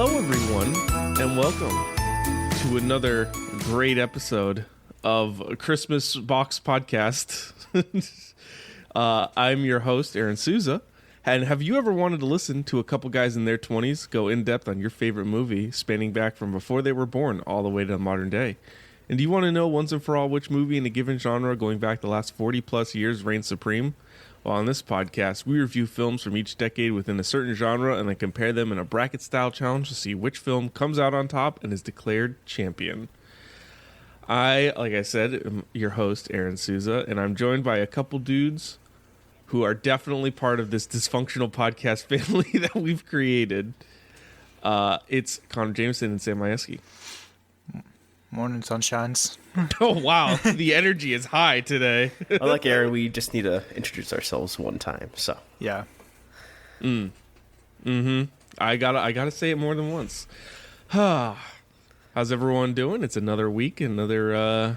Hello, everyone, and welcome to another great episode of Christmas Box Podcast. I'm your host, Aaron Souza. And have you ever wanted to listen to a couple guys in their 20s go in depth on your favorite movie, spanning back from before they were born all the way to the modern day? And do you want to know once and for all which movie in a given genre going back the last 40 plus years reigns supreme? Well, on this podcast, we review films from each decade within a certain genre and then compare them in a bracket-style challenge to see which film comes out on top and is declared champion. Like I said, am your host, Aaron Souza, and I'm joined by a couple dudes who are definitely part of this dysfunctional podcast family that we've created. It's Connor Jameson and Sam Majewski. Morning, sunshines. Oh, wow. The energy is high today. Like Aaron, we just need to introduce ourselves one time, so. Yeah. I gotta say it more than once. How's everyone doing? It's another week, another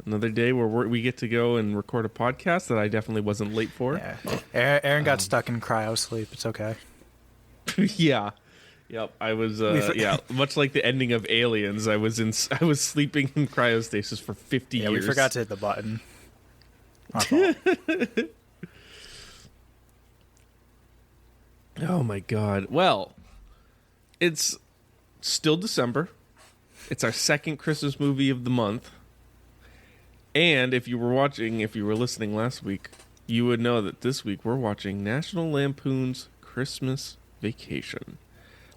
day where we get to go and record a podcast that I definitely wasn't late for. Yeah. Aaron got stuck in cryo sleep. It's okay. Yeah. Yep. I was much like the ending of Aliens, I was sleeping in cryostasis for 50 years. Yeah, we forgot to hit the button. My fault. Oh my god. Well, it's still December. It's our second Christmas movie of the month. And if you were listening last week, you would know that this week we're watching National Lampoon's Christmas Vacation,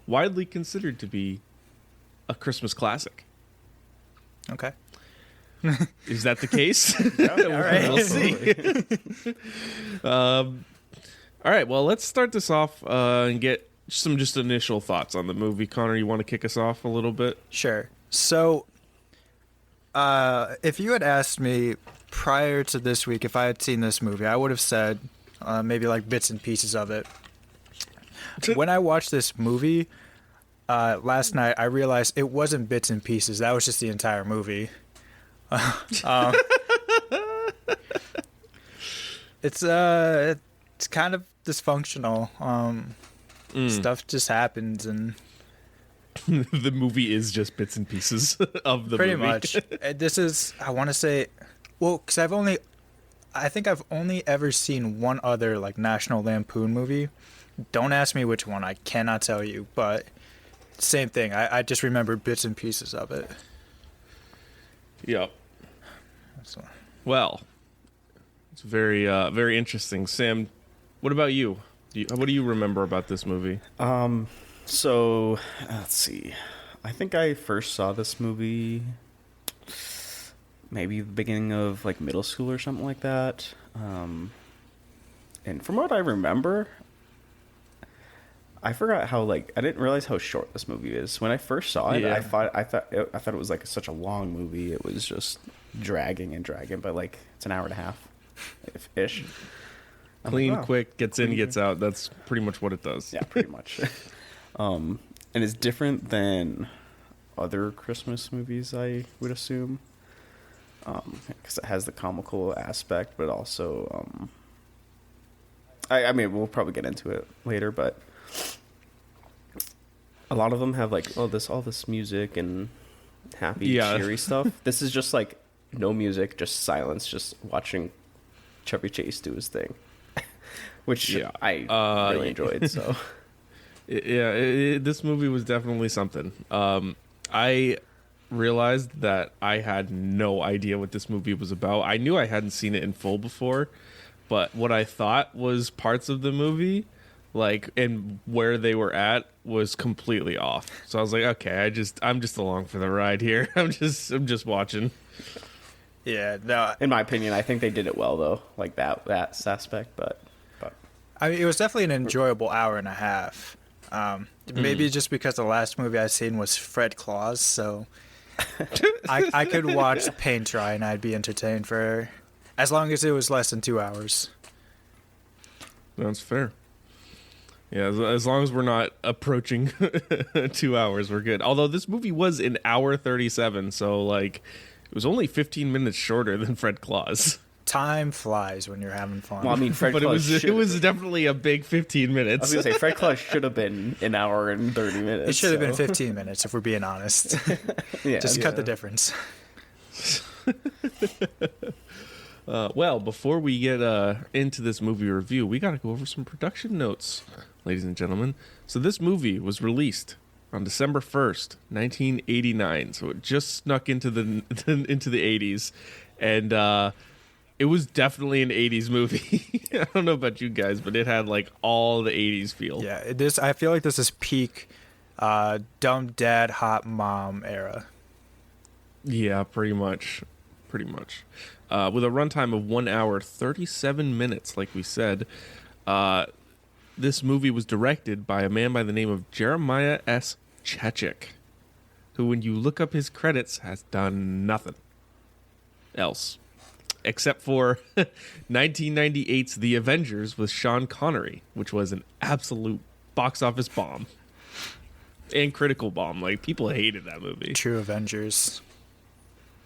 widely considered to be a Christmas classic. Okay. Is that the case? Yeah, all right. We'll see. All right, well, let's start this off and get some just initial thoughts on the movie. Connor, you want to kick us off a little bit? Sure. So, if you had asked me prior to this week if I had seen this movie, I would have said maybe like bits and pieces of it. When I watched this movie last night, I realized it wasn't bits and pieces. That was just the entire movie. It's kind of dysfunctional. Stuff just happens, and the movie is just bits and pieces of the pretty movie. much. This is, I want to say, well, because I think I've only ever seen one other like National Lampoon movie. Don't ask me which one. I cannot tell you, but same thing. I just remember bits and pieces of it. Yep. Well, it's very, very interesting. Sam, what about you? What do you remember about this movie? So, let's see. I think I first saw this movie maybe the beginning of like middle school or something like that. And from what I remember, I forgot how I didn't realize how short this movie is. When I first saw it, Yeah. I thought it was like such a long movie. It was just dragging and dragging, but like it's an hour and a half ish. Clean, wow. quick, gets in, gets out. That's pretty much what it does. Yeah, pretty much. And it's different than other Christmas movies, I would assume, because it has the comical aspect, but also, I mean, we'll probably get into it later, but a lot of them have like all this music and happy, cheery stuff. This is just like no music, just silence, just watching Chevy Chase do his thing, which I really enjoyed. So, this movie was definitely something. I realized that I had no idea what this movie was about. I knew I hadn't seen it in full before, but what I thought was parts of the movie, and where they were at, was completely off. So I was like, okay, I'm just along for the ride here. I'm just watching. Yeah, no. In my opinion, I think they did it well though, like that aspect. But I mean, it was definitely an enjoyable hour and a half. Maybe just because the last movie I seen was Fred Claus, so I could watch paint dry and I'd be entertained for as long as it was less than 2 hours. That's fair. Yeah, as long as we're not approaching 2 hours, we're good. Although this movie was an hour 37, so it was only 15 minutes shorter than Fred Claus. Time flies when you're having fun. Well, I mean, Fred But Claus it was definitely a big 15 I minutes. was gonna say Fred Claus should have been an hour and 30 minutes. it should have been so- 15 minutes if we're being honest. Yeah, Just cut the difference. Well, before we get into this movie review, we got to go over some production notes, ladies and gentlemen. So this movie was released on December 1st, 1989. So it just snuck into the into the 80s, and it was definitely an 80s movie. I don't know about you guys, but it had like all the 80s feel. Yeah, I feel like this is peak dumb dad, hot mom era. Yeah, pretty much. Pretty much. With a runtime of 1 hour, 37 minutes, like we said. This movie was directed by a man by the name of Jeremiah S. Chechik, who, when you look up his credits, has done nothing else. Except for 1998's The Avengers with Sean Connery, which was an absolute box office bomb. And critical bomb. Like, people hated that movie. True Avengers.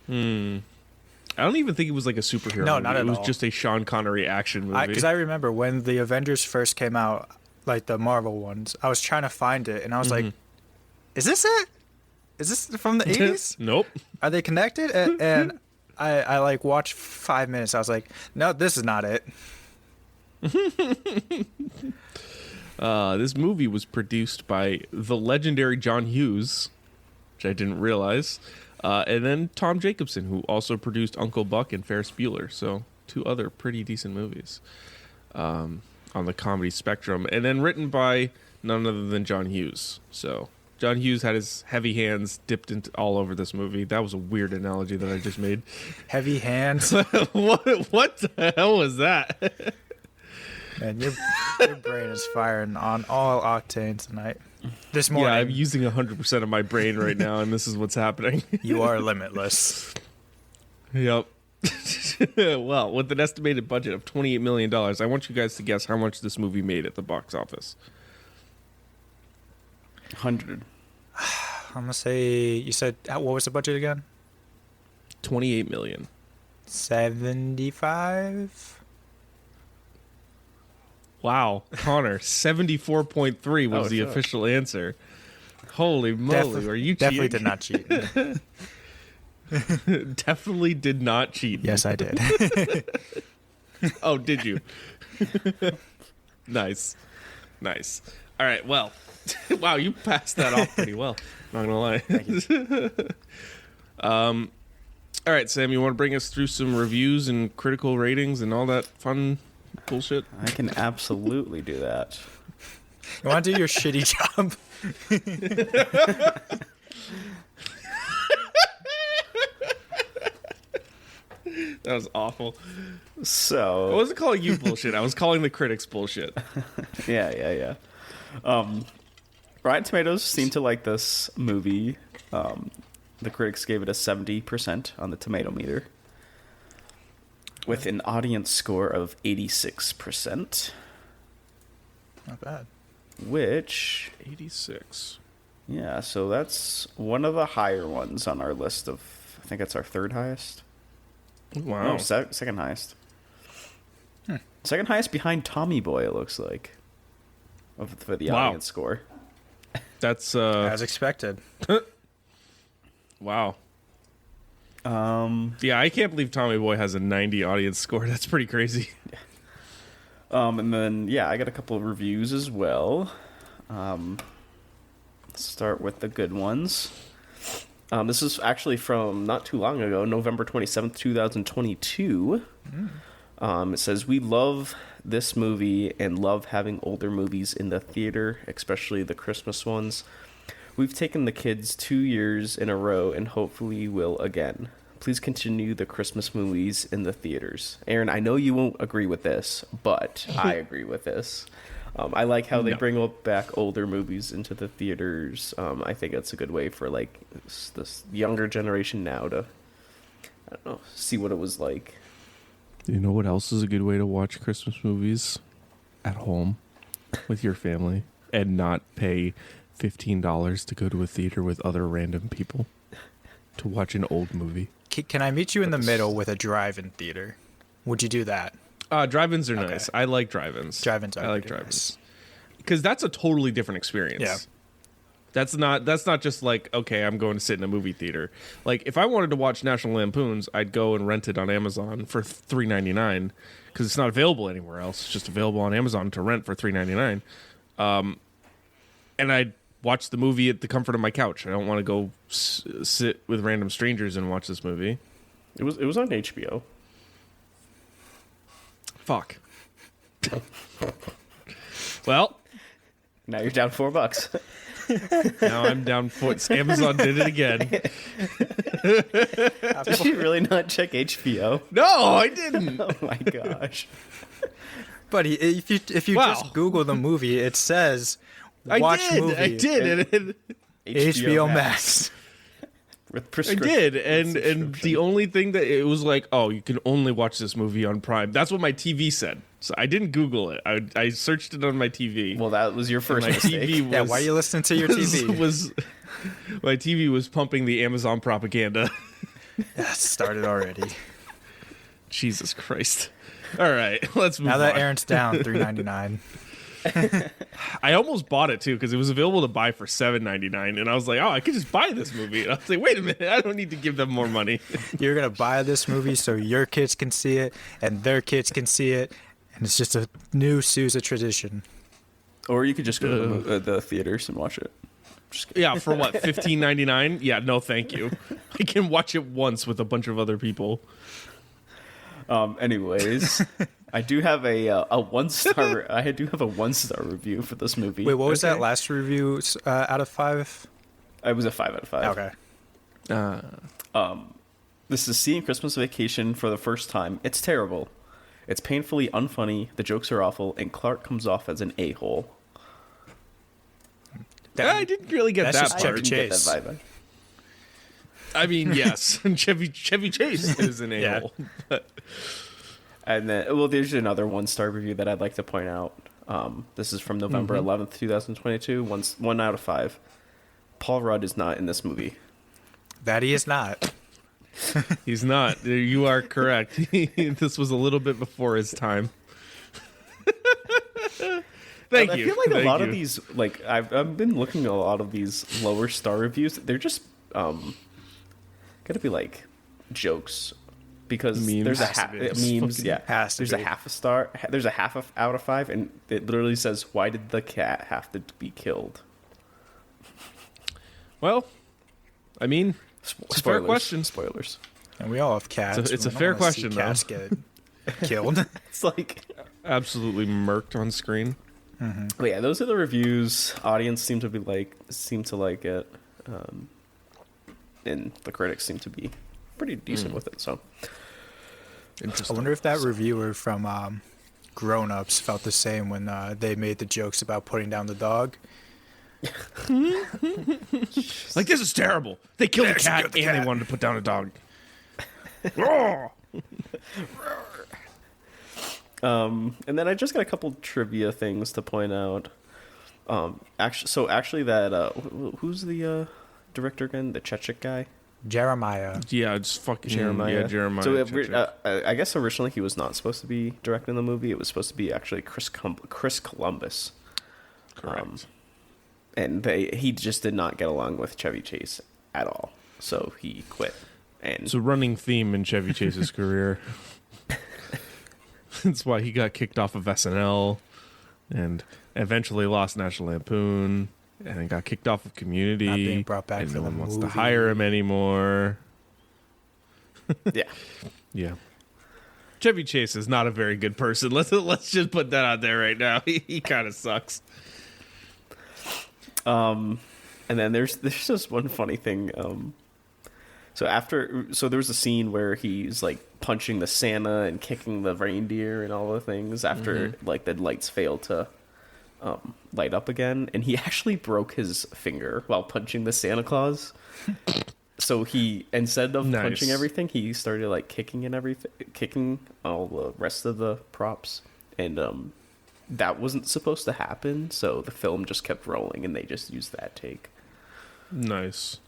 I don't even think it was like a superhero No, movie. not at It was all. just a Sean Connery action movie. Because I remember when the Avengers first came out, like the Marvel ones, I was trying to find it, and I was like, is this it? Is this from the 80s? Nope. Are they connected? And I like watched 5 minutes. I was like, no, this is not it. This movie was produced by the legendary John Hughes, which I didn't realize, and then Tom Jacobson, who also produced Uncle Buck and Ferris Bueller. So 2 other pretty decent movies on the comedy spectrum. And then written by none other than John Hughes. So John Hughes had his heavy hands dipped into all over this movie. That was a weird analogy that I just made. Heavy hands. What the hell was that? Man, your brain is firing on all octane tonight. This morning, Yeah, I'm using 100% of my brain right now, and this is what's happening. you are limitless. Yep. Well, with an estimated budget of $28 million, I want you guys to guess how much this movie made at the box office. 100. I'm gonna say, you said, what was the budget again? $28 million. 75. Wow, Connor, 74.3 was Oh, the shit. official answer. Holy moly, are you Definitely cheating? did not cheat. Definitely did not cheat. Yes, I did. Oh, did you? Nice. All right, well, wow, you passed that off pretty well. Not gonna lie. Thank you. All right, Sam, you want to bring us through some reviews and critical ratings and all that fun bullshit? I can absolutely do that. You want to do your shitty job? That was awful. I So, wasn't calling you bullshit. I was calling the critics bullshit. yeah. Rotten Tomatoes seem to like this movie. The critics gave it a 70% on the tomato meter, with an audience score of 86%, Not bad. which, 86. yeah, so that's one of the higher ones on our list of, I think it's our third highest. Wow. No, second highest. Second highest behind Tommy Boy, it looks like, for the Wow. audience score. That's As expected. wow. Yeah, I can't believe Tommy Boy has a 90 audience score. That's pretty crazy. And then, yeah, I got a couple of reviews as well. Let's start with the good ones. This is actually from not too long ago, November 27th, 2022. It says, "We love this movie and love having older movies in the theater, especially the Christmas ones. We've taken the kids 2 years in a row and hopefully will again. Please continue the Christmas movies in the theaters." Aaron, I know you won't agree with this, but I agree with this. I like how they No. bring back older movies into the theaters. I think it's a good way for like this younger generation now to, I don't know, see what it was like. You know what else is a good way to watch Christmas movies? At home with your family and not pay $15 to go to a theater with other random people. to watch an old movie. Can I meet you in the middle with a drive-in theater? Would you do that? Drive-ins are Okay. nice. I like drive-ins. Drive-ins are I like pretty drive-ins because that's a totally different experience. Yeah. That's not just like, okay, I'm going to sit in a movie theater. Like if I wanted to watch National Lampoons, I'd go and rent it on Amazon for $3.99 because it's not available anywhere else. It's just available on Amazon to rent for $3.99. And I'd watch the movie at the comfort of my couch. I don't want to go sit with random strangers and watch this movie. It was on HBO. Fuck. Well, Now you're down $4. now I'm down for Amazon did it again. Did you really not check HBO? No, I didn't. Oh my gosh. But if you Wow. just Google the movie, it says watch I movie. did. And HBO Max. With I prescription. did, and the only thing that it was like, oh, you can only watch this movie on Prime. That's what my TV said. So I didn't Google it. I searched it on my TV. Well, that was your first my mistake. TV was, Yeah, why are you listening to your TV? My TV was pumping the Amazon propaganda. That started already. Jesus Christ! All right, let's move Now on. that Aaron's down, $3.99. I almost bought it too because it was available to buy for $7.99, and I was like, oh, I could just buy this movie. And I was like, wait a minute, I don't need to give them more money. You're gonna buy this movie so your kids can see it and their kids can see it, and it's just a new Sousa tradition. Or you could just go to the theaters and watch it. Just kidding. Yeah, for what, $15.99? Yeah, no, thank you. I can watch it once with a bunch of other people. Anyways, I do have a 1-star. I do have a 1-star review for this movie. Wait, what was that Okay. last review out of 5? It was a 5 out of 5. Okay. This is seeing Christmas Vacation for the first time. It's terrible. It's painfully unfunny. The jokes are awful, and Clark comes off as an a-hole. I didn't really get That's that just part. Chevy Didn't get Chase. that vibe. I mean, yes, Chevy Chase is an Yeah. a-hole. But And then, well, there's another 1-star review that I'd like to point out. This is from November 11th, 2022. 1 out of 5. Paul Rudd is not in this movie. That he is not. he's not. You are correct. This was a little bit before his time. Thank I you. feel like a Thank lot of you. these, like I've been looking at a lot of these lower star reviews. They're just gotta be like jokes because Memes. there's a Has to be. It's memes. fucking Yeah, has to there's be. a half a star. There's a out of 5, and it literally says, "Why did the cat have to be killed?" Well, I mean, it's a fair Spoilers. question. Spoilers. And we all have cats. It's We a don't fair wanna see question, though. Cats get killed. It's like, Absolutely murked on screen. but yeah, those are the reviews. Audience seem to like it, and the critics seem to be pretty decent with it. So. I Interesting. wonder if that reviewer from Grown Ups felt the same when they made the jokes about putting down the dog. Like, this is terrible. They killed a They cat killed the and cat. they wanted to put down a dog. Roar! And then I just got a couple trivia things to point out. Actually, that who's the director again? The Chechik guy, Jeremiah. Yeah, it's fucking Jeremiah. Yeah, Jeremiah. So Chechik. I guess originally he was not supposed to be directing the movie. It was supposed to be actually Chris Columbus, Correct. and he just did not get along with Chevy Chase at all. So he quit. And It's a running theme in Chevy Chase's career. That's why he got kicked off of SNL and eventually lost National Lampoon and then got kicked off of Community. Not being brought back and for no the one wants to movie. hire him anymore. yeah, Yeah. Chevy Chase is not a very good person. Let's just put that out there right now. He kind of sucks. and then there's just one funny thing. So there was a scene where he's like punching the Santa and kicking the reindeer and all the things after like the lights failed to light up again, and he actually broke his finger while punching the Santa Claus. So he, instead of Nice. punching everything, he started like kicking all the rest of the props, and that wasn't supposed to happen. So the film just kept rolling, and they just used that take. Nice.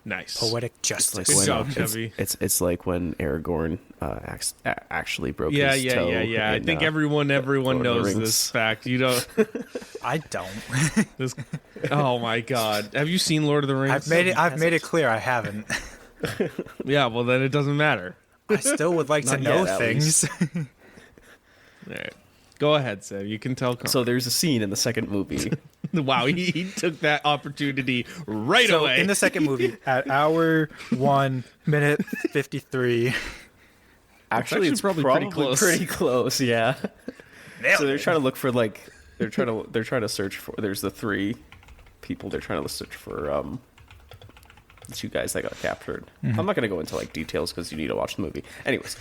Nice. Poetic It's justice. Good when, job, Chevy. It's like when Aragorn actually broke his toe. Yeah. I in, think everyone Lord of the knows Rings. this fact. You know, I don't. this. Oh my God! Have you seen Lord of the Rings? I've made it clear I haven't. Yeah, well then it doesn't matter. I still would like to Not know yet, at things. All right. Go ahead, Seb. You can tell. So there's a scene in the second movie. Wow, he took that opportunity right So away. in the second movie, at hour 1 minute 53. Actually, it's probably probably pretty close. Pretty close, yeah. Nailed So they're it. trying to look for they're trying to search for. There's the 3 people they're trying to search for. The 2 guys that got captured. Mm-hmm. I'm not gonna go into like details because you need to watch the movie. Anyways,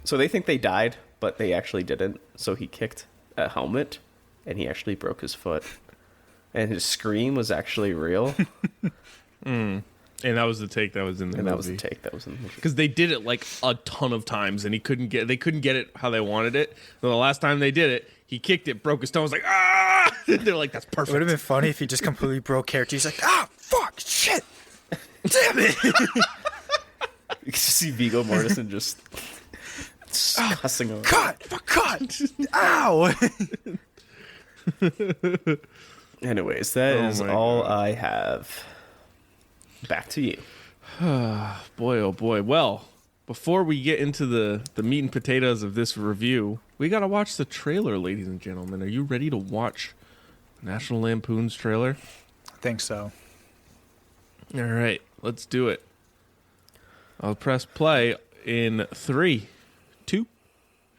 so they think they died, but they actually didn't. So he kicked a helmet, and he actually broke his foot. And his scream was actually real. And that was the take that was in the movie. And that was the take that was in the movie. Because they did it like a ton of times, and they couldn't get it how they wanted it. So the last time they did it, he kicked it, broke his toe, was like, ah! They're like, that's It would have perfect. been funny if he just completely broke character. He's like, ah, fuck, shit. Damn it. You can see Viggo Mortensen just cussing over. Cut. Ow. Anyways, that Oh is my all God. I have. Back to you. Boy, oh boy. Well, before we get into the meat and potatoes of this review, we got to watch the trailer, ladies and gentlemen. Are you ready to watch National Lampoon's trailer? I think so. All right, let's do it. I'll press play in 3, 2,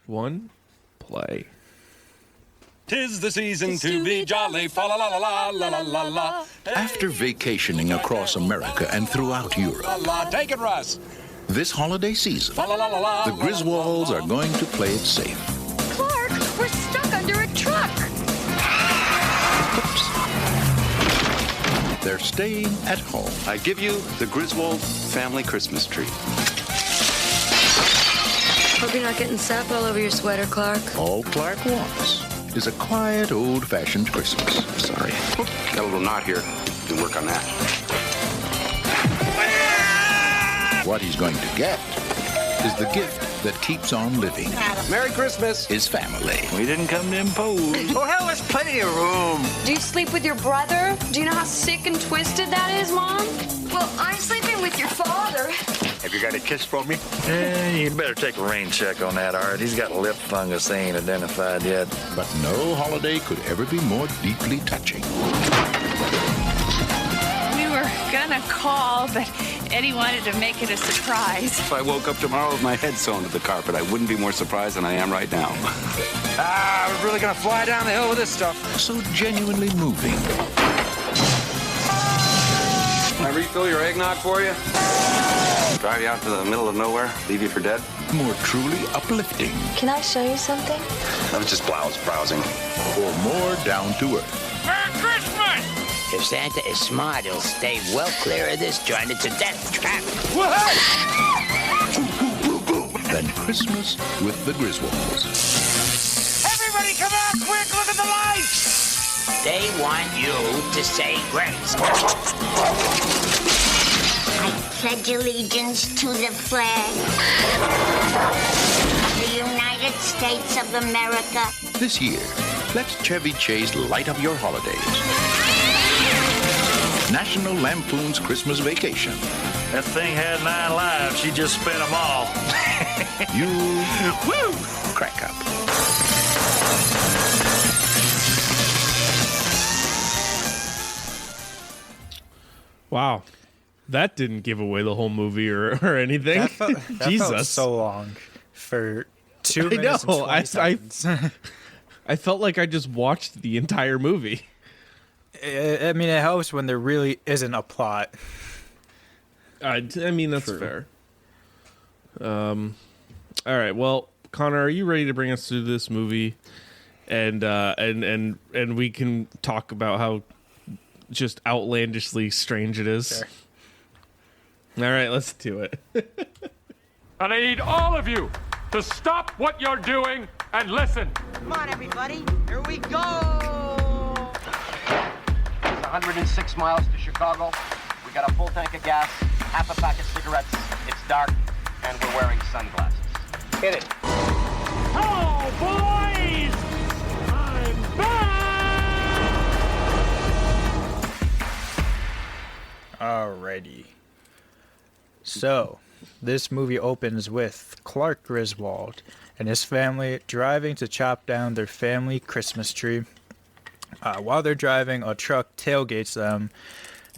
1, play. 'Tis the season to be jolly, fa la la la la la la la la. After vacationing across America and throughout Europe, La la, take it, Russ. this holiday season, La la la la la. the Griswolds are going to play it safe. Clark, we're stuck under a truck. They're staying at home. I give you the Griswold family Christmas tree. Hope you're not getting sap all over your sweater, Clark. All Clark wants is a quiet, old-fashioned Christmas. Sorry. Got a little knot here. Can work on that. What he's going to get is the gift that keeps on living. Merry Christmas. His family. We didn't come to impose. Oh, hell, there's plenty of room. Do you sleep with your brother? Do you know how sick and twisted that is, Mom? Well, I'm sleeping with your father. Have you got a kiss for me? You'd better take a rain check on that, Art. He's got lip fungus they ain't identified yet. But no holiday could ever be more deeply touching. We were gonna call, but Eddie wanted to make it a surprise. If I woke up tomorrow with my head sewn to the carpet, I wouldn't be more surprised than I am right now. We're really gonna fly down the hill with this stuff. So genuinely moving. Can I refill your eggnog for you? Drive you out to the middle of nowhere, leave you for dead? More truly uplifting. Can I show you something? I was just browsing. Or more down to earth. If Santa is smart, he'll stay well clear of this joint. It's a death trap. Than Christmas with the Griswolds. Everybody come out quick, look at the lights! They want you to say grace. I pledge allegiance to the flag of the United States of America. This year, let Chevy Chase light up your holidays. National Lampoon's Christmas Vacation. That thing had 9 lives. She just spent them all. You woo, crack up. Wow. That didn't give away the whole movie or anything. That felt Jesus. so long for 2 I minutes know. and 20 seconds. I felt like I just watched the entire movie. I mean, it helps when there really isn't a plot. I mean, that's fair. All right. Well, Connor, are you ready to bring us through this movie? And we can talk about how just outlandishly strange it is. Sure. All right, let's do it. And I need all of you to stop what you're doing and listen. Come on, everybody. Here we go. It's 106 miles to Chicago. We got a full tank of gas, half a pack of cigarettes. It's dark, and we're wearing sunglasses. Hit it. Oh, boys! I'm back! Alrighty. So, this movie opens with Clark Griswold and his family driving to chop down their family Christmas tree. While they're driving, a truck tailgates them,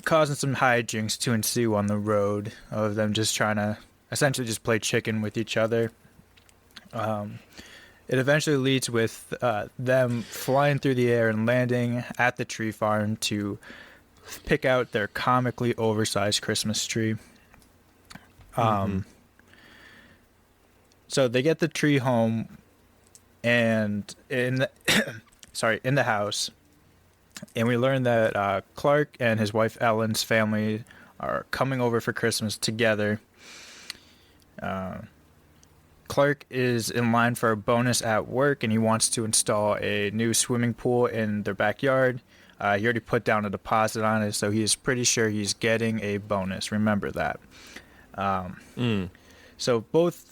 causing some hijinks to ensue on the road of them just trying to essentially just play chicken with each other. It eventually leads with them flying through the air and landing at the tree farm to pick out their comically oversized Christmas tree. So they get the tree home, and in the in the house, and we learn that Clark and his wife Ellen's family are coming over for Christmas together. Clark is in line for a bonus at work, and he wants to install a new swimming pool in their backyard. He already put down a deposit on it, so he's pretty sure he's getting a bonus. Remember that. So both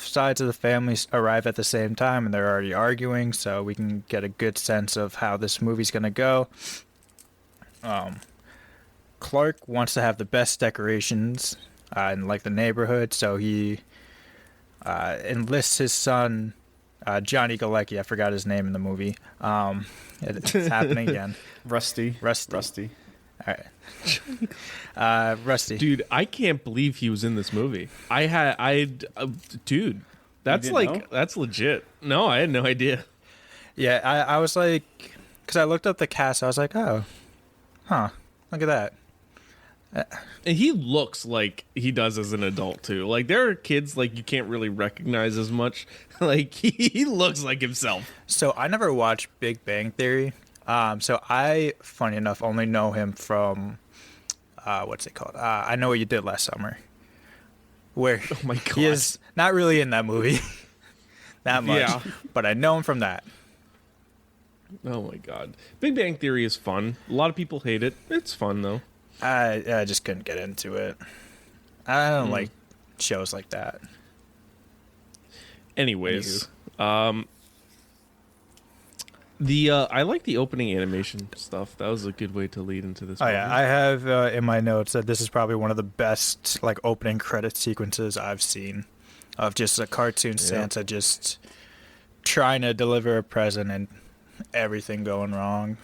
sides of the family arrive at the same time, and they're already arguing, so we can get a good sense of how this movie's going to go. Clark wants to have the best decorations in like the neighborhood, so he enlists his son, Johnny Galecki. I forgot his name in the movie. It's happening again. Rusty. All right. Rusty. Dude, I can't believe he was in this movie. Dude, that's that's legit. No, I had no idea. Yeah, I was like, because I looked up the cast, I was like, oh, huh, look at that. And he looks like he does as an adult too. Like there are kids like you can't really recognize as much. Like he looks like himself. So I never watched Big Bang Theory. So I, funny enough, only know him from what's it called? I Know What You Did Last Summer. Where oh my God. He is not really in that movie that much, but I know him from that. Oh my God. Big Bang Theory is fun. A lot of people hate it. It's fun though. I just couldn't get into it. I don't like shows like that. Anyways, I like the opening animation stuff. That was a good way to lead into this movie. Yeah, I have in my notes that this is probably one of the best like opening credit sequences I've seen of just a cartoon Santa just trying to deliver a present and everything going wrong.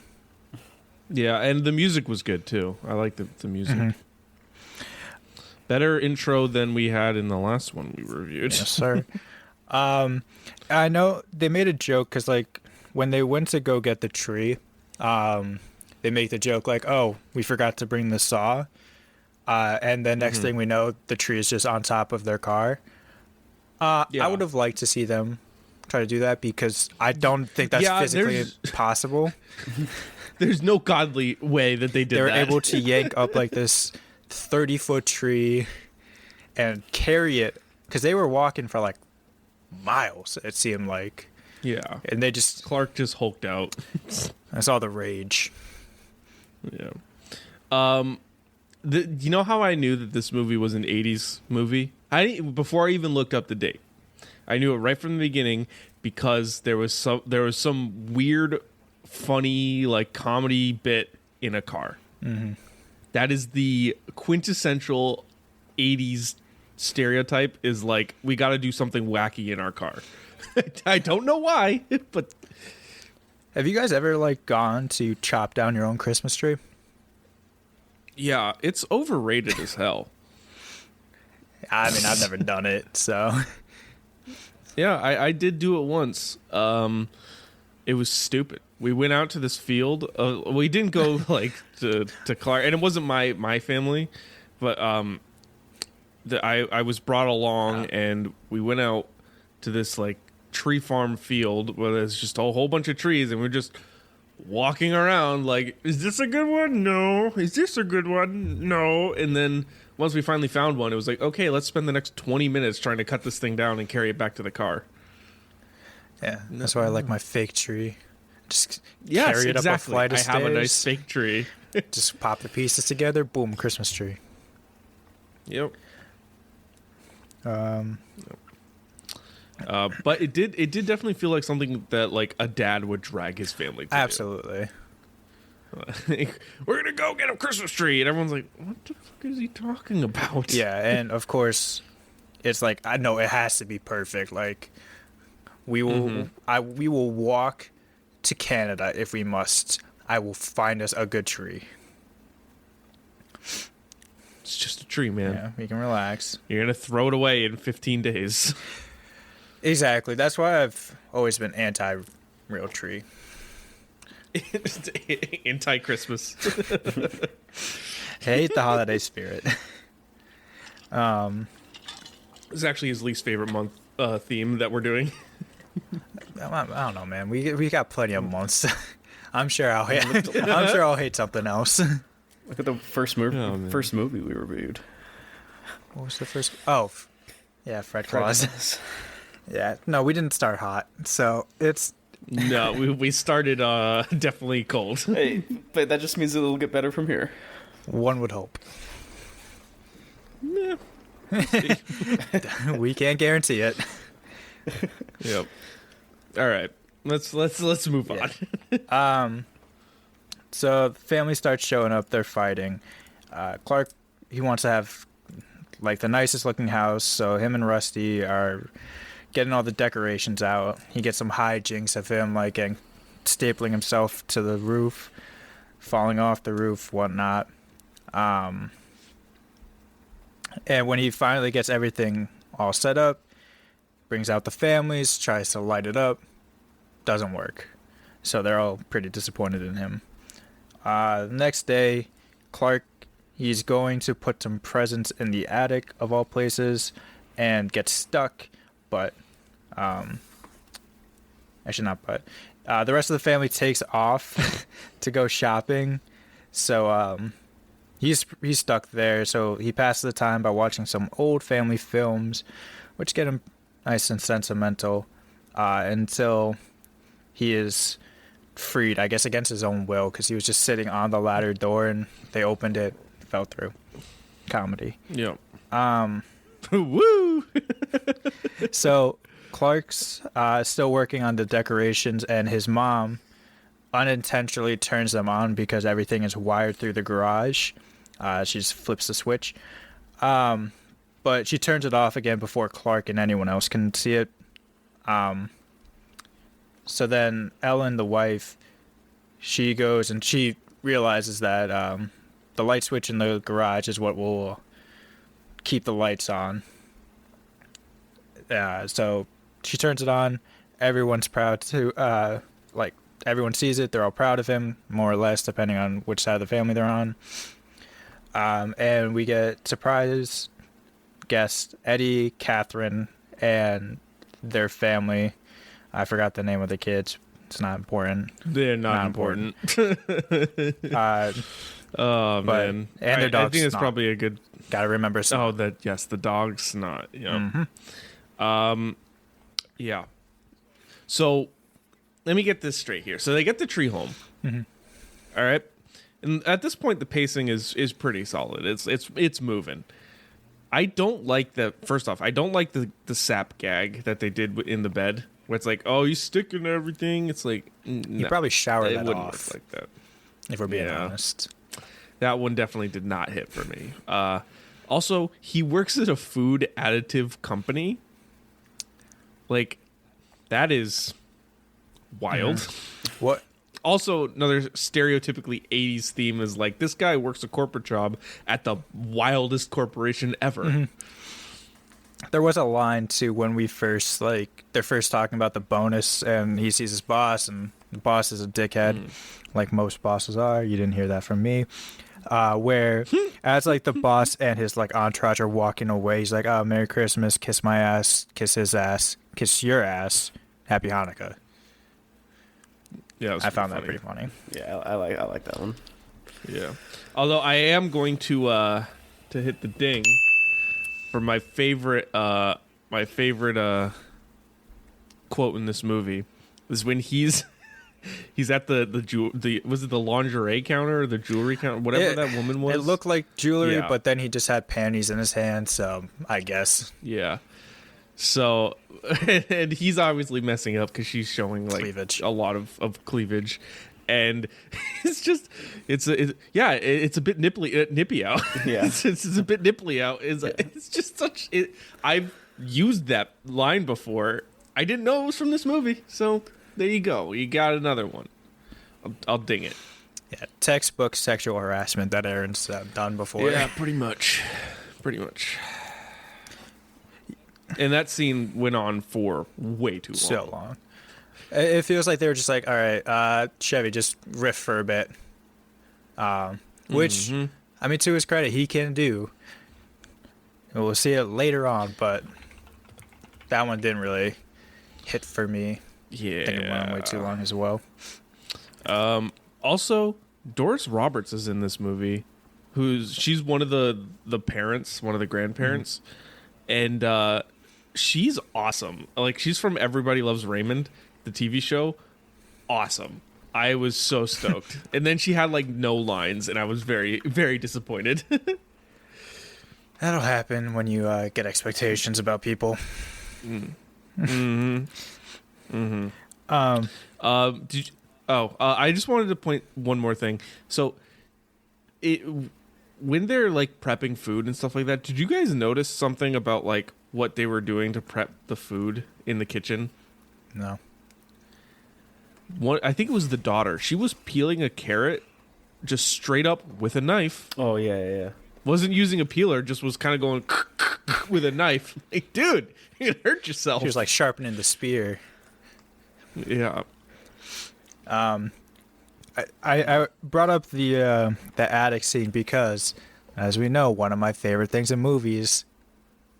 Yeah, and the music was good too. I like the music. Better intro than we had in the last one we reviewed. Yes, sir. I know they made a joke because like when they went to go get the tree, they make the joke like, "Oh, we forgot to bring the saw," and then next thing we know, the tree is just on top of their car. I would have liked to see them try to do that because I don't think that's physically possible. There's no godly way that they did that. They were able to yank up like this 30-foot tree and carry it because they were walking for like miles, it seemed like. Yeah. And they just... Clark just hulked out. I saw the rage. Yeah. You know how I knew that this movie was an 80s movie? Before I even looked up the date. I knew it right from the beginning because there was some weird, funny, like comedy bit in a car. That is the quintessential 80s stereotype. Is like we got to do something wacky in our car. I don't know why, but have you guys ever like gone to chop down your own Christmas tree? Yeah, it's overrated as hell. I mean, I've never done it, so. Yeah, I did do it once. It was stupid. We went out to this field. We didn't go like to Clark, and it wasn't my family, but I was brought along, and we went out to this like tree farm field where there's just a whole bunch of trees, and we're just walking around like, is this a good one? No. Is this a good one? No. And then once we finally found one, it was like, okay, let's spend the next 20 minutes trying to cut this thing down and carry it back to the car. Yeah, that's why I like my fake tree. Just yes, carry it exactly. up a flight of I stairs. have a nice fake tree. Just pop the pieces together, boom, Christmas tree. Yep. But it did definitely feel like something that like a dad would drag his family to. Absolutely. We're gonna go get a Christmas tree, and everyone's like, "What the fuck is he talking about?" Yeah, and of course, it's like I know it has to be perfect. Like we will, we will walk to Canada if we must. I will find us a good tree. It's just a tree, man. Yeah, we can relax. You're gonna throw it away in 15 days. Exactly. That's why I've always been anti-real tree. Anti-Christmas. Hate the holiday spirit. This is actually his least favorite month theme that we're doing. I don't know, man. We got plenty of months. I'm sure I'll hate something else. Look at the first movie we reviewed. What was the first? Oh, yeah, Fred Claus. Yeah, no, we didn't start hot, so it's. No, we started definitely cold. Hey, but that just means it'll get better from here. One would hope. Yeah. We can't guarantee it. Yep. All right. Let's move on. So the family starts showing up. They're fighting. Clark, he wants to have like the nicest looking house, so him and Rusty are getting all the decorations out. He gets some hijinks of him like stapling himself to the roof, falling off the roof, whatnot. And when he finally gets everything all set up, brings out the families, tries to light it up, doesn't work. So they're all pretty disappointed in him. The next day, Clark, he's going to put some presents in the attic of all places and gets stuck, but actually not but. The rest of the family takes off to go shopping. So he's stuck there, so he passes the time by watching some old family films, which get him nice and sentimental, until he is freed, I guess against his own will, because he was just sitting on the ladder door and they opened it, fell through. Comedy. Yep. Woo! So Clark's still working on the decorations, and his mom unintentionally turns them on because everything is wired through the garage. She just flips the switch. But she turns it off again before Clark and anyone else can see it. So then Ellen, the wife, she goes and she realizes that the light switch in the garage is what will keep the lights on. So she turns it on. Everyone's proud to, everyone sees it. They're all proud of him, more or less, depending on which side of the family they're on. And we get surprise guests, Eddie, Catherine, and their family. I forgot the name of the kids. It's not important. They're not important. Oh, man. And their dog I think it's Snot. probably a good... Gotta remember Snot. Oh, yes, the dog Snot. Yeah. Yeah. So, let me get this straight here. So, they get the tree home. All right? And at this point, the pacing is pretty solid. It's moving. I don't like that. First off, I don't like the sap gag that they did in the bed, where it's like, oh, you sticking everything. It's like, You probably showered that wouldn't off. work like that. If we're being honest. That one definitely did not hit for me. Also, he works at a food additive company. Like, that is wild. What? Also, another stereotypically 80s theme is like, this guy works a corporate job at the wildest corporation ever. There was a line, too, when they're first talking about the bonus, and he sees his boss, and the boss is a dickhead, like most bosses are. You didn't hear that from me. Where, as, the boss and his, entourage are walking away, he's like, oh, Merry Christmas, kiss my ass, kiss his ass, kiss your ass, Happy Hanukkah. Yeah, I found that pretty funny. Yeah, I like that one. Yeah. Although I am going to hit the ding for my favorite quote in this movie is when he's he's at the was it the lingerie counter or the jewelry counter, whatever that woman was. It looked like jewelry, Yeah. but then he just had panties in his hand, so I guess. Yeah. So, and he's obviously messing up because she's showing like Cleavage. a lot of cleavage, and it's a bit nippy out. Yeah. it's a bit nipply out. It's just such. I've used that line before. I didn't know it was from this movie, so there you go. You got another one. I'll ding it. Yeah, textbook sexual harassment that Aaron's done before. Yeah, pretty much. And that scene went on for way too long. So long. It feels like they were just like, all right, Chevy, just riff for a bit. Which, I mean, to his credit, he can do. And we'll see it later on, but that one didn't really hit for me. Yeah. I think it went on way too long as well. Also, Doris Roberts is in this movie. She's one of the parents, one of the grandparents, and she's awesome. Like, she's from Everybody Loves Raymond, the TV show. Awesome. I was so stoked. And then she had like no lines, and I was very, very disappointed. That'll happen when you get expectations about people. I just wanted to point one more thing. So, when they're like prepping food and stuff like that, did you guys notice something about like what they were doing to prep the food in the kitchen? No. I think it was the daughter. She was peeling a carrot just straight up with a knife. Oh yeah. Wasn't using a peeler, just was kind of going with a knife. Like, dude, you can hurt yourself. She was like sharpening the spear. Yeah. I brought up the attic scene because, as we know, one of my favorite things in movies,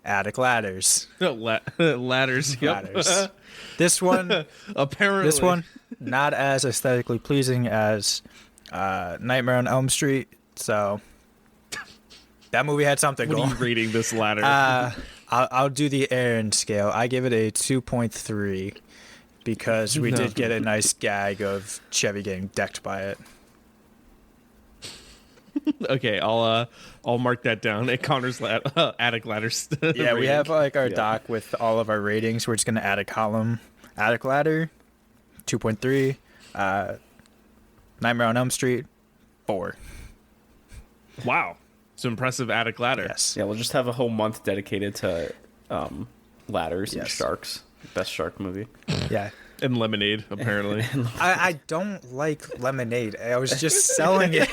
attic ladders. Ladders. Yep. Ladders. This one, apparently, not as aesthetically pleasing as Nightmare on Elm Street. So that movie had something What going. are you rating this ladder? I'll do the Aaron scale. I give it a 2.3 because we did get a nice gag of Chevy getting decked by it. Okay, I'll mark that down at Connor's attic ladders. Yeah, we have like our doc with all of our ratings. We're just gonna add a column. Attic ladder, 2.3. Nightmare on Elm Street, 4. Wow, it's an impressive attic ladder. Yes. Yeah, we'll just have a whole month dedicated to ladders and Yes. sharks. Best shark movie. Yeah. And lemonade, apparently. I don't like lemonade. I was just selling it.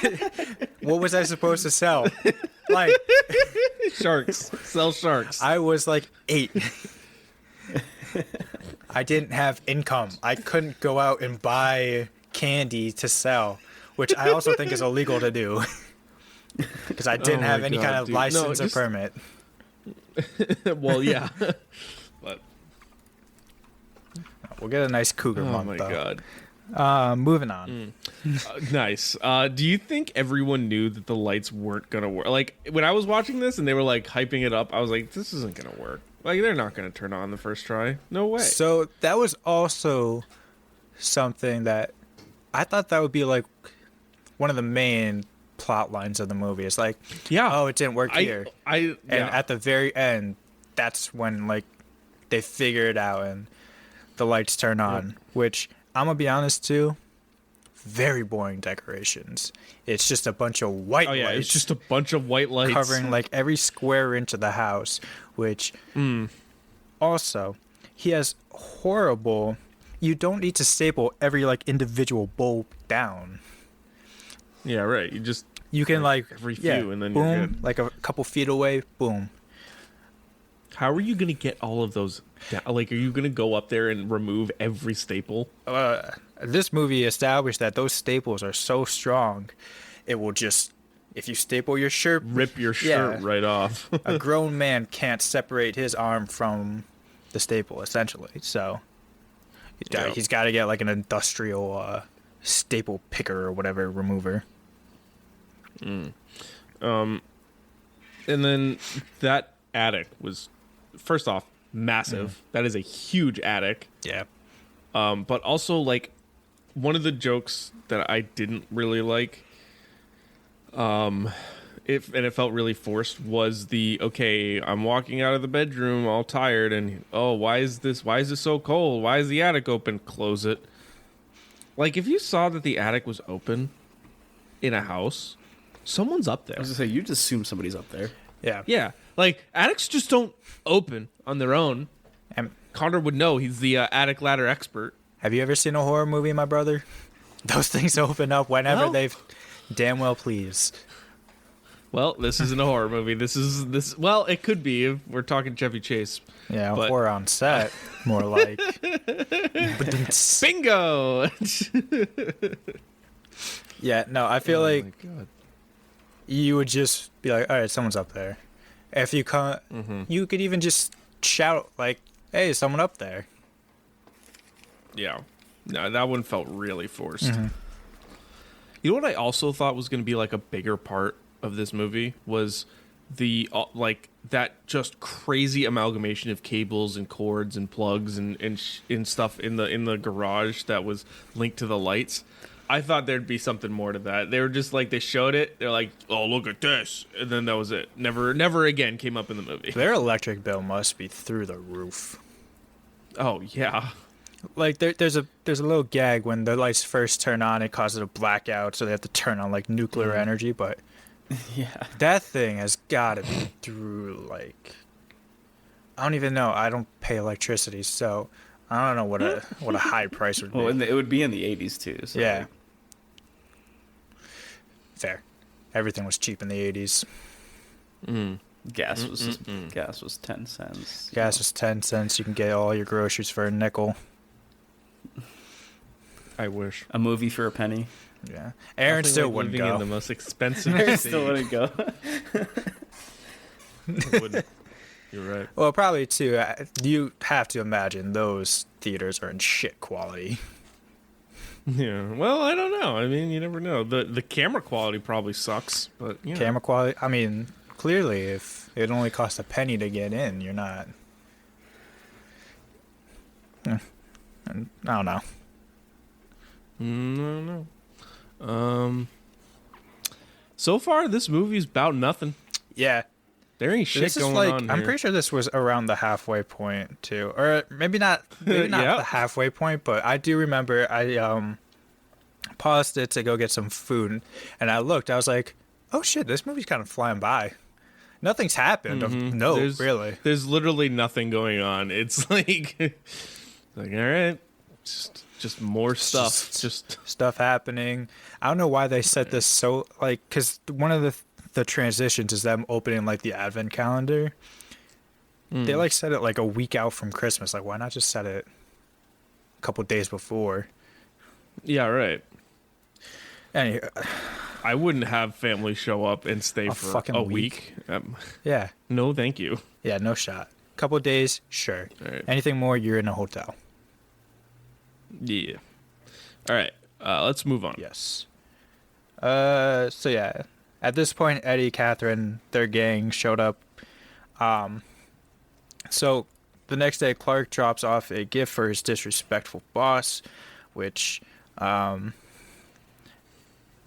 What was I supposed to sell? Like Sharks. Sell sharks. I was like 8. I didn't have income. I couldn't go out and buy candy to sell, which I also think is illegal to do. Because I didn't have any kind of dude. license No, or permit. Well, yeah. But We'll get a nice cougar month, my though. god. Moving on. Nice. Do you think everyone knew that the lights weren't gonna work? Like, when I was watching this and they were like hyping it up, I was like, this isn't gonna work. Like, they're not gonna turn on the first try. No way. So that was also something that I thought that would be like one of the main plot lines of the movie. It's like, oh, it didn't work here. And at the very end, that's when like they figure it out and the lights turn on, which I'm gonna be honest too, very boring decorations. It's just a bunch of white lights. It's just a bunch of white lights covering like every square inch of the house, which also he has horrible. You don't need to staple every like individual bulb down. Yeah, right. You can like every few and then boom, you're good. like a couple feet away, boom. How are you gonna get all of those down? Like, are you gonna go up there and remove every staple? This movie established that those staples are so strong, it will just, if you staple your shirt, rip your shirt right off. A grown man can't separate his arm from the staple, essentially. So he's got to get like an industrial staple picker or whatever remover. And then that attic was, first off, massive. That is a huge attic. Yeah. But also, like, one of the jokes that I didn't really like, and it felt really forced, was okay, I'm walking out of the bedroom all tired, and why is this so cold? Why is the attic open? Close it. Like, if you saw that the attic was open in a house, someone's up there. I was gonna say, you just assume somebody's up there. Yeah. Like, attics just don't open on their own. And Connor would know. He's the attic ladder expert. have you ever seen a horror movie, my brother? Those things open up whenever they've damn well please. Well, this isn't a horror movie. This. Well, it could be if we're talking Chevy Chase. Yeah, but... horror on set, more like. Bingo. Yeah, no, I feel like my God. You would just be like, all right, someone's up there. If you come, you could even just shout like, "Hey, someone up there." Yeah, no, that one felt really forced. Mm-hmm. You know what I also thought was going to be like a bigger part of this movie was the like that just crazy amalgamation of cables and cords and plugs and stuff in the garage that was linked to the lights. I thought there'd be something more to that. They were just like, they showed it. They're like, oh, look at this. And then that was it. Never again came up in the movie. Their electric bill must be through the roof. Oh, yeah. Like there's a little gag when the lights first turn on, it causes a blackout, so they have to turn on like nuclear energy, but yeah, that thing has got to be through like, I don't even know. I don't pay electricity, so I don't know what a high price would be. Well, it would be in the 80s too. So yeah. Like... Fair. Everything was cheap in the 80s. Gas was 10 cents. Gas was 10 cents. You can get all your groceries for a nickel. I wish. A movie for a penny. Yeah. Aaron still wouldn't go. In the most expensive Aaron state. still wouldn't go. Wouldn't. You're right. Well, probably too. You have to imagine those theaters are in shit quality. Yeah. Well, I don't know. I mean, you never know. The camera quality probably sucks, but you know. Camera quality. I mean, clearly, if it only costs a penny to get in, you're not. I don't know. No. So far, this movie's about nothing. Yeah. There ain't shit going on here. I'm pretty sure this was around the halfway point too, or maybe not the halfway point, but I do remember I paused it to go get some food, and I looked. I was like, "Oh shit, this movie's kind of flying by. Nothing's happened of note, really. There's literally nothing going on. It's like, all right, just more stuff, just stuff happening. I don't know why they set this so like, because one of the transitions is them opening like the advent calendar. They like set it like a week out from Christmas. Like, why not just set it a couple days before? Yeah, right. Anyway, I wouldn't have family show up and stay for fucking a week. Yeah. No, thank you. Yeah, no shot. Couple days, sure. Right. Anything more, you're in a hotel. Yeah. All right. Let's move on. Yes. So yeah. At this point, Eddie, Catherine, their gang showed up. So the next day, Clark drops off a gift for his disrespectful boss, which all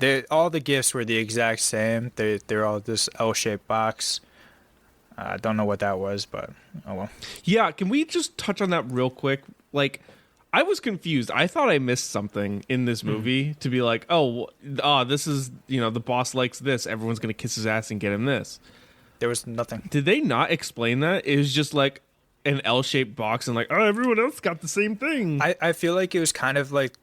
the gifts were the exact same. They're all this L-shaped box. I don't know what that was, but oh well. Yeah, can we just touch on that real quick? Like, I was confused. I thought I missed something in this movie to be like, this is, the boss likes this. Everyone's going to kiss his ass and get him this. There was nothing. Did they not explain that? It was just like an L-shaped box and like, everyone else got the same thing. I feel like it was kind of like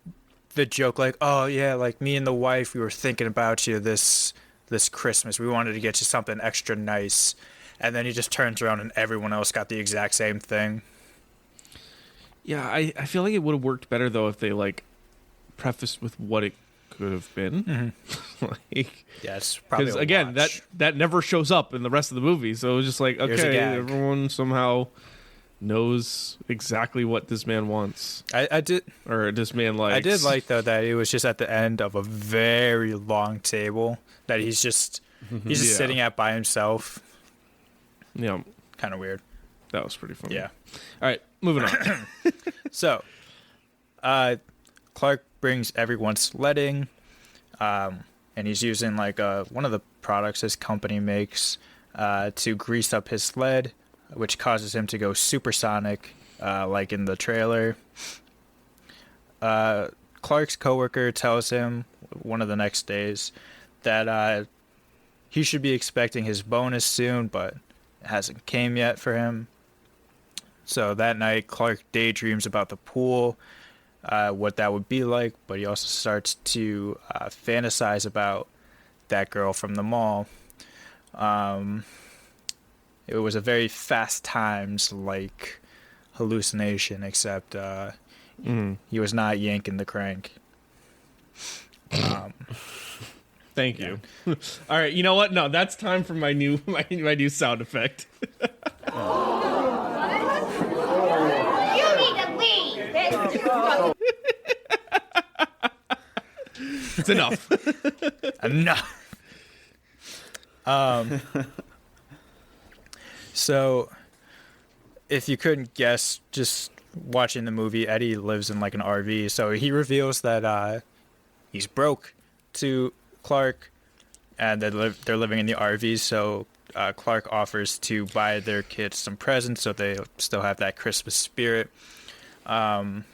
the joke, like, oh yeah, like me and the wife, we were thinking about you this Christmas. We wanted to get you something extra nice. And then he just turns around and everyone else got the exact same thing. Yeah, I feel like it would have worked better, though, if they, like, prefaced with what it could have been. Like, yeah, it's probably because, again, that never shows up in the rest of the movie. So it was just like, okay, everyone somehow knows exactly what this man wants. I did... Or this man likes. I did like, though, that it was just at the end of a very long table that he's just sitting at by himself. Yeah. Kind of weird. That was pretty funny. Yeah. All right, moving on. So, Clark brings everyone sledding, and he's using like one of the products his company makes to grease up his sled, which causes him to go supersonic, like in the trailer. Clark's coworker tells him one of the next days that he should be expecting his bonus soon, but it hasn't came yet for him. So that night, Clark daydreams about the pool, what that would be like, but he also starts to fantasize about that girl from the mall. It was a very Fast Times like hallucination, except he was not yanking the crank. Thank you. All right, you know what? No, that's time for my new sound effect. You need to leave. It's enough. Enough. So, if you couldn't guess, just watching the movie, Eddie lives in like an RV. So he reveals that he's broke to Clark, and they're living in the RV. So Clark offers to buy their kids some presents so they still have that Christmas spirit. Ellen's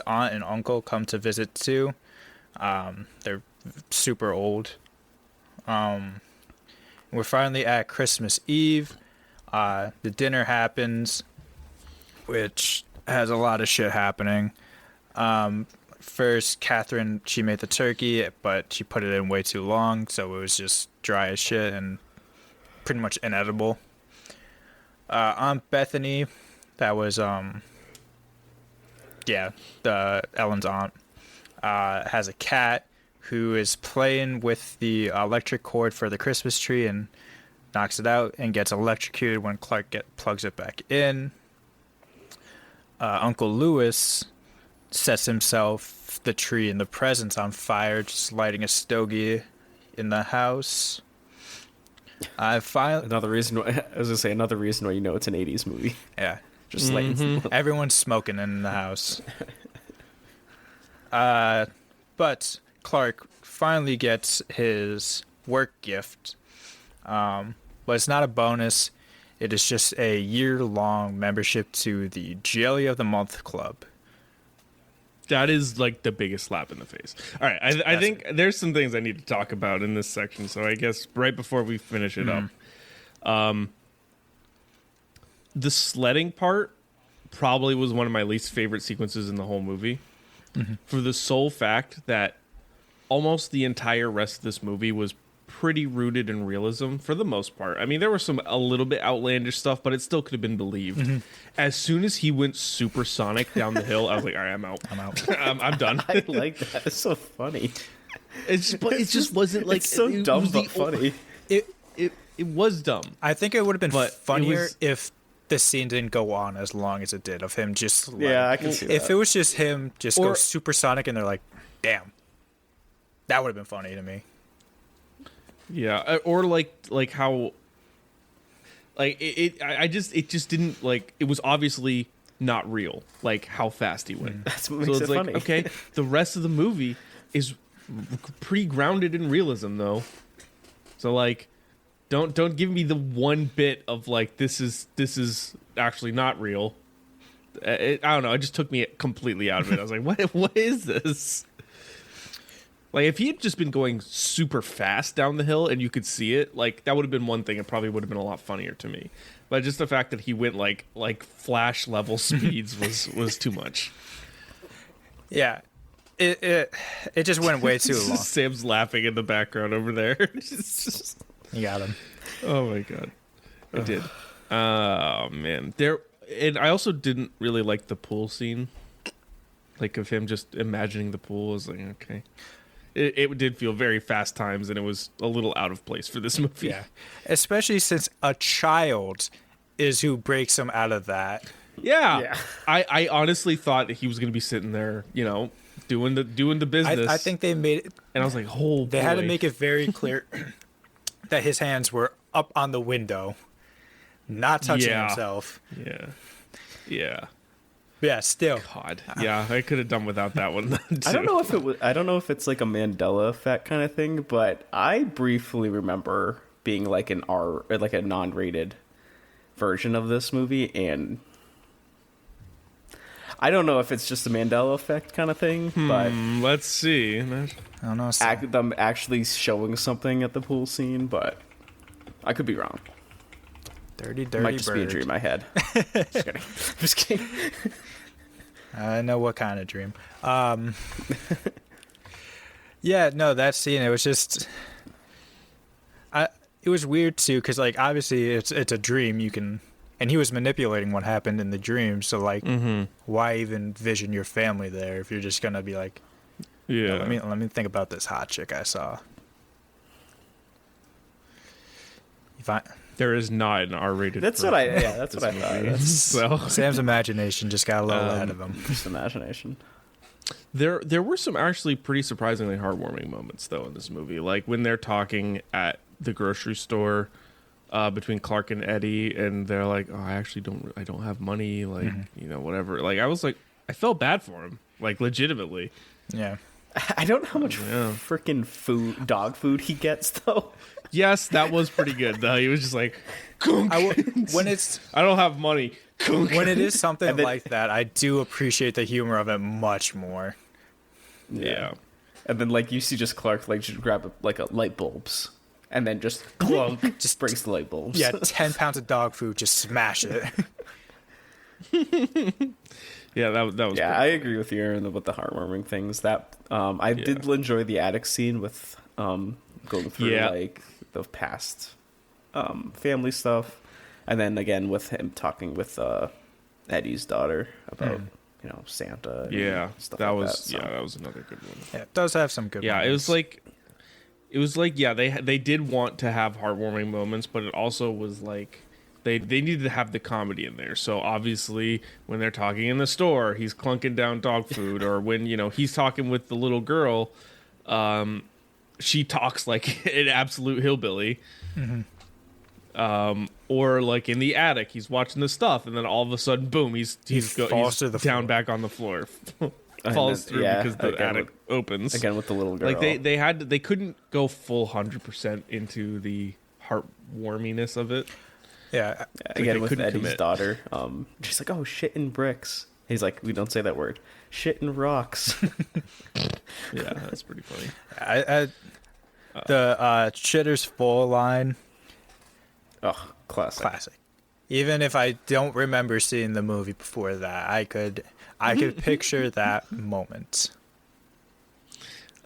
aunt and uncle come to visit too. They're super old. We're finally at Christmas Eve. The dinner happens, which has a lot of shit happening. First, Catherine, she made the turkey, but she put it in way too long, so it was just dry as shit and pretty much inedible. Aunt Bethany, that was, the Ellen's aunt, has a cat who is playing with the electric cord for the Christmas tree and knocks it out and gets electrocuted when Clark plugs it back in. Uncle Lewis sets himself, the tree, and the presents on fire, just lighting a stogie in the house. Another reason why it's an 80s movie. Yeah. Just lighting. Everyone's smoking in the house. But Clark finally gets his work gift. But it's not a bonus. It is just a year-long membership to the Jelly of the Month Club. That is like the biggest slap in the face. All right, I think there's some things I need to talk about in this section. So I guess right before we finish it up, the sledding part probably was one of my least favorite sequences in the whole movie, for the sole fact that almost the entire rest of this movie was pretty rooted in realism for the most part. I mean, there was a little bit outlandish stuff, but it still could have been believed. As soon as he went supersonic down the hill, I was like, all right, I'm out. I'm done. I like that. It's so funny. It just wasn't like it's so dumb but funny. It was dumb. I think it would have been funnier if the scene didn't go on as long as it did of him just I can see that. If it was just him go supersonic and they're like, damn, that would have been funny to me. Yeah, or like how, like it just didn't, like, it was obviously not real, like how fast he went. That's what makes it funny. Okay, the rest of the movie is pretty grounded in realism though, so like, don't give me the one bit of like this is actually not real. I don't know. It just took me completely out of it. I was like, what is this? Like, if he had just been going super fast down the hill and you could see it, like, that would have been one thing. It probably would have been a lot funnier to me. But just the fact that he went like Flash level speeds was too much. Yeah, it just went way too long. Sam's laughing in the background over there. You got him. Oh my god, I did. Oh man, and I also didn't really like the pool scene, like of him just imagining the pool. I was like, okay. It did feel very Fast Times, and it was a little out of place for this movie. Yeah, especially since a child is who breaks him out of that. Yeah. I honestly thought that he was going to be sitting there, doing the business. I think they made it, and I was like, oh boy. They had to make it very clear that his hands were up on the window, not touching himself. Yeah. Yeah, still. God, yeah, I could have done without that one. Too. I don't know if it was. I don't know if it's like a Mandela effect kind of thing, but I briefly remember being like an R, or like a non-rated version of this movie, and I don't know if it's just a Mandela effect kind of thing. But let's see. I don't know. Them actually showing something at the pool scene, but I could be wrong. Dirty Might just bird. be a dream I had. Just kidding. Just kidding. I know what kind of dream. Yeah, no, that scene, it was just... it was weird, too, because, like, obviously it's a dream. You can... And he was manipulating what happened in the dream, so, like, why even vision your family there if you're just going to be like, yeah, let me think about this hot chick I saw. There is not an R-rated. That's what I thought. So Sam's imagination just got a little ahead of him. Just imagination. There were some actually pretty surprisingly heartwarming moments though in this movie, like when they're talking at the grocery store between Clark and Eddie, and they're like, "Oh, I don't have money," like whatever. Like I felt bad for him, like legitimately. Yeah. I don't know how much freaking dog food he gets though. Yes, that was pretty good though. He was just like, when it's I don't have money. When it is something like that, I do appreciate the humor of it much more. Yeah. And then like you see just Clark like just grab a light bulbs and then just clunk, just breaks the light bulbs. Yeah, 10 pounds of dog food, just smash it. Yeah, that was. Yeah, I agree with you, Aaron, with the heartwarming things. That I did enjoy the attic scene with going through like the past family stuff, and then again with him talking with Eddie's daughter about Santa. And stuff that like was that, so. that was another good one. Yeah, it does have some good. Yeah, moments. it was like they did want to have heartwarming moments, but it also was like. They needed to have the comedy in there. So obviously when they're talking in the store, he's clunking down dog food, or when, he's talking with the little girl, she talks like an absolute hillbilly. Or like in the attic, he's watching the stuff, and then all of a sudden, boom, he's down back on the floor. Falls through because the attic opens. Again with the little girl. Like they couldn't go full 100% into the heartwarminess of it. Yeah, again with Eddie's daughter, she's like, "Oh, shit in bricks." He's like, "We don't say that word. Shit in rocks." Yeah, that's pretty funny. The shitter's full line. Oh, classic. Even if I don't remember seeing the movie before that, I could picture that moment.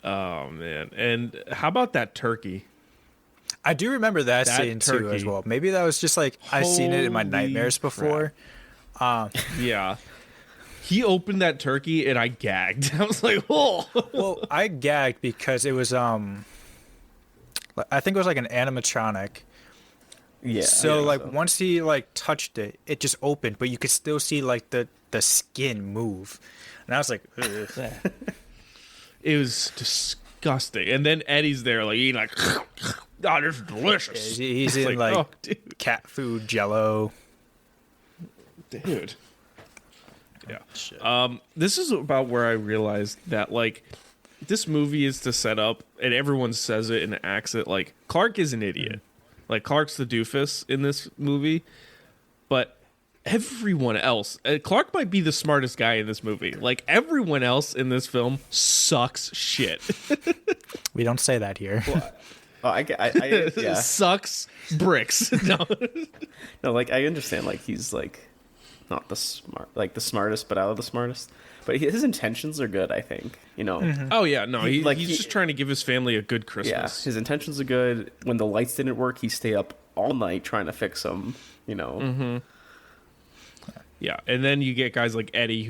Oh man! And how about that turkey? I do remember that scene too as well. Maybe that was just like I've seen it in my nightmares before. Yeah. He opened that turkey and I gagged. I was like, "Oh!" Well, I gagged because it was I think it was like an animatronic. Yeah. So once he like touched it, it just opened, but you could still see like the skin move, and I was like, ugh. It was disgusting. And then Eddie's there, like eating, like, "Oh, this is delicious." He's in like cat food Jello. Dude. Yeah. This is about where I realized that like this movie is to set up, and everyone says it and acts it like Clark is an idiot. Like Clark's the doofus in this movie, but everyone else, Clark might be the smartest guy in this movie. Like everyone else in this film sucks shit. We don't say that here. Well, yeah. Sucks bricks. No, like I understand. Like he's like not the smartest, but out of the smartest. But his intentions are good, I think. Oh yeah, no, he's just trying to give his family a good Christmas. Yeah, his intentions are good. When the lights didn't work, he stayed up all night trying to fix them. Yeah, and then you get guys like Eddie,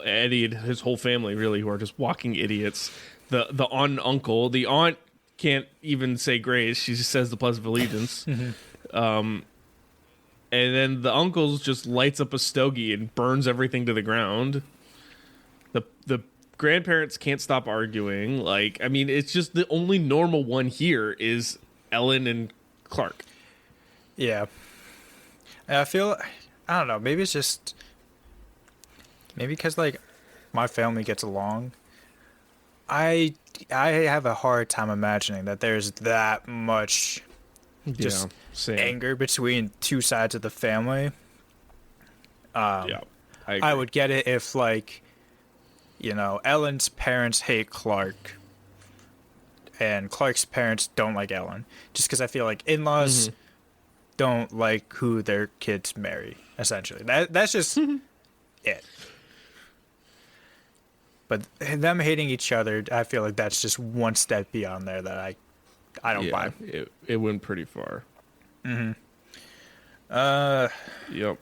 Eddie and his whole family really, who are just walking idiots. The aunt and uncle, the aunt can't even say grace; she just says the Pledge of Allegiance. And then the uncle just lights up a stogie and burns everything to the ground. The grandparents can't stop arguing. Like, I mean, it's just the only normal one here is Ellen and Clark. Yeah, I feel. I don't know. Maybe it's just maybe because like my family gets along. I have a hard time imagining that there's that much just anger between two sides of the family. I would get it if, like, you know, Ellen's parents hate Clark and Clark's parents don't like Ellen. Just because I feel like in-laws don't like who their kids marry, essentially. That's just it. But them hating each other, I feel like that's just one step beyond there that I don't buy. It went pretty far. Mm-hmm. Yep.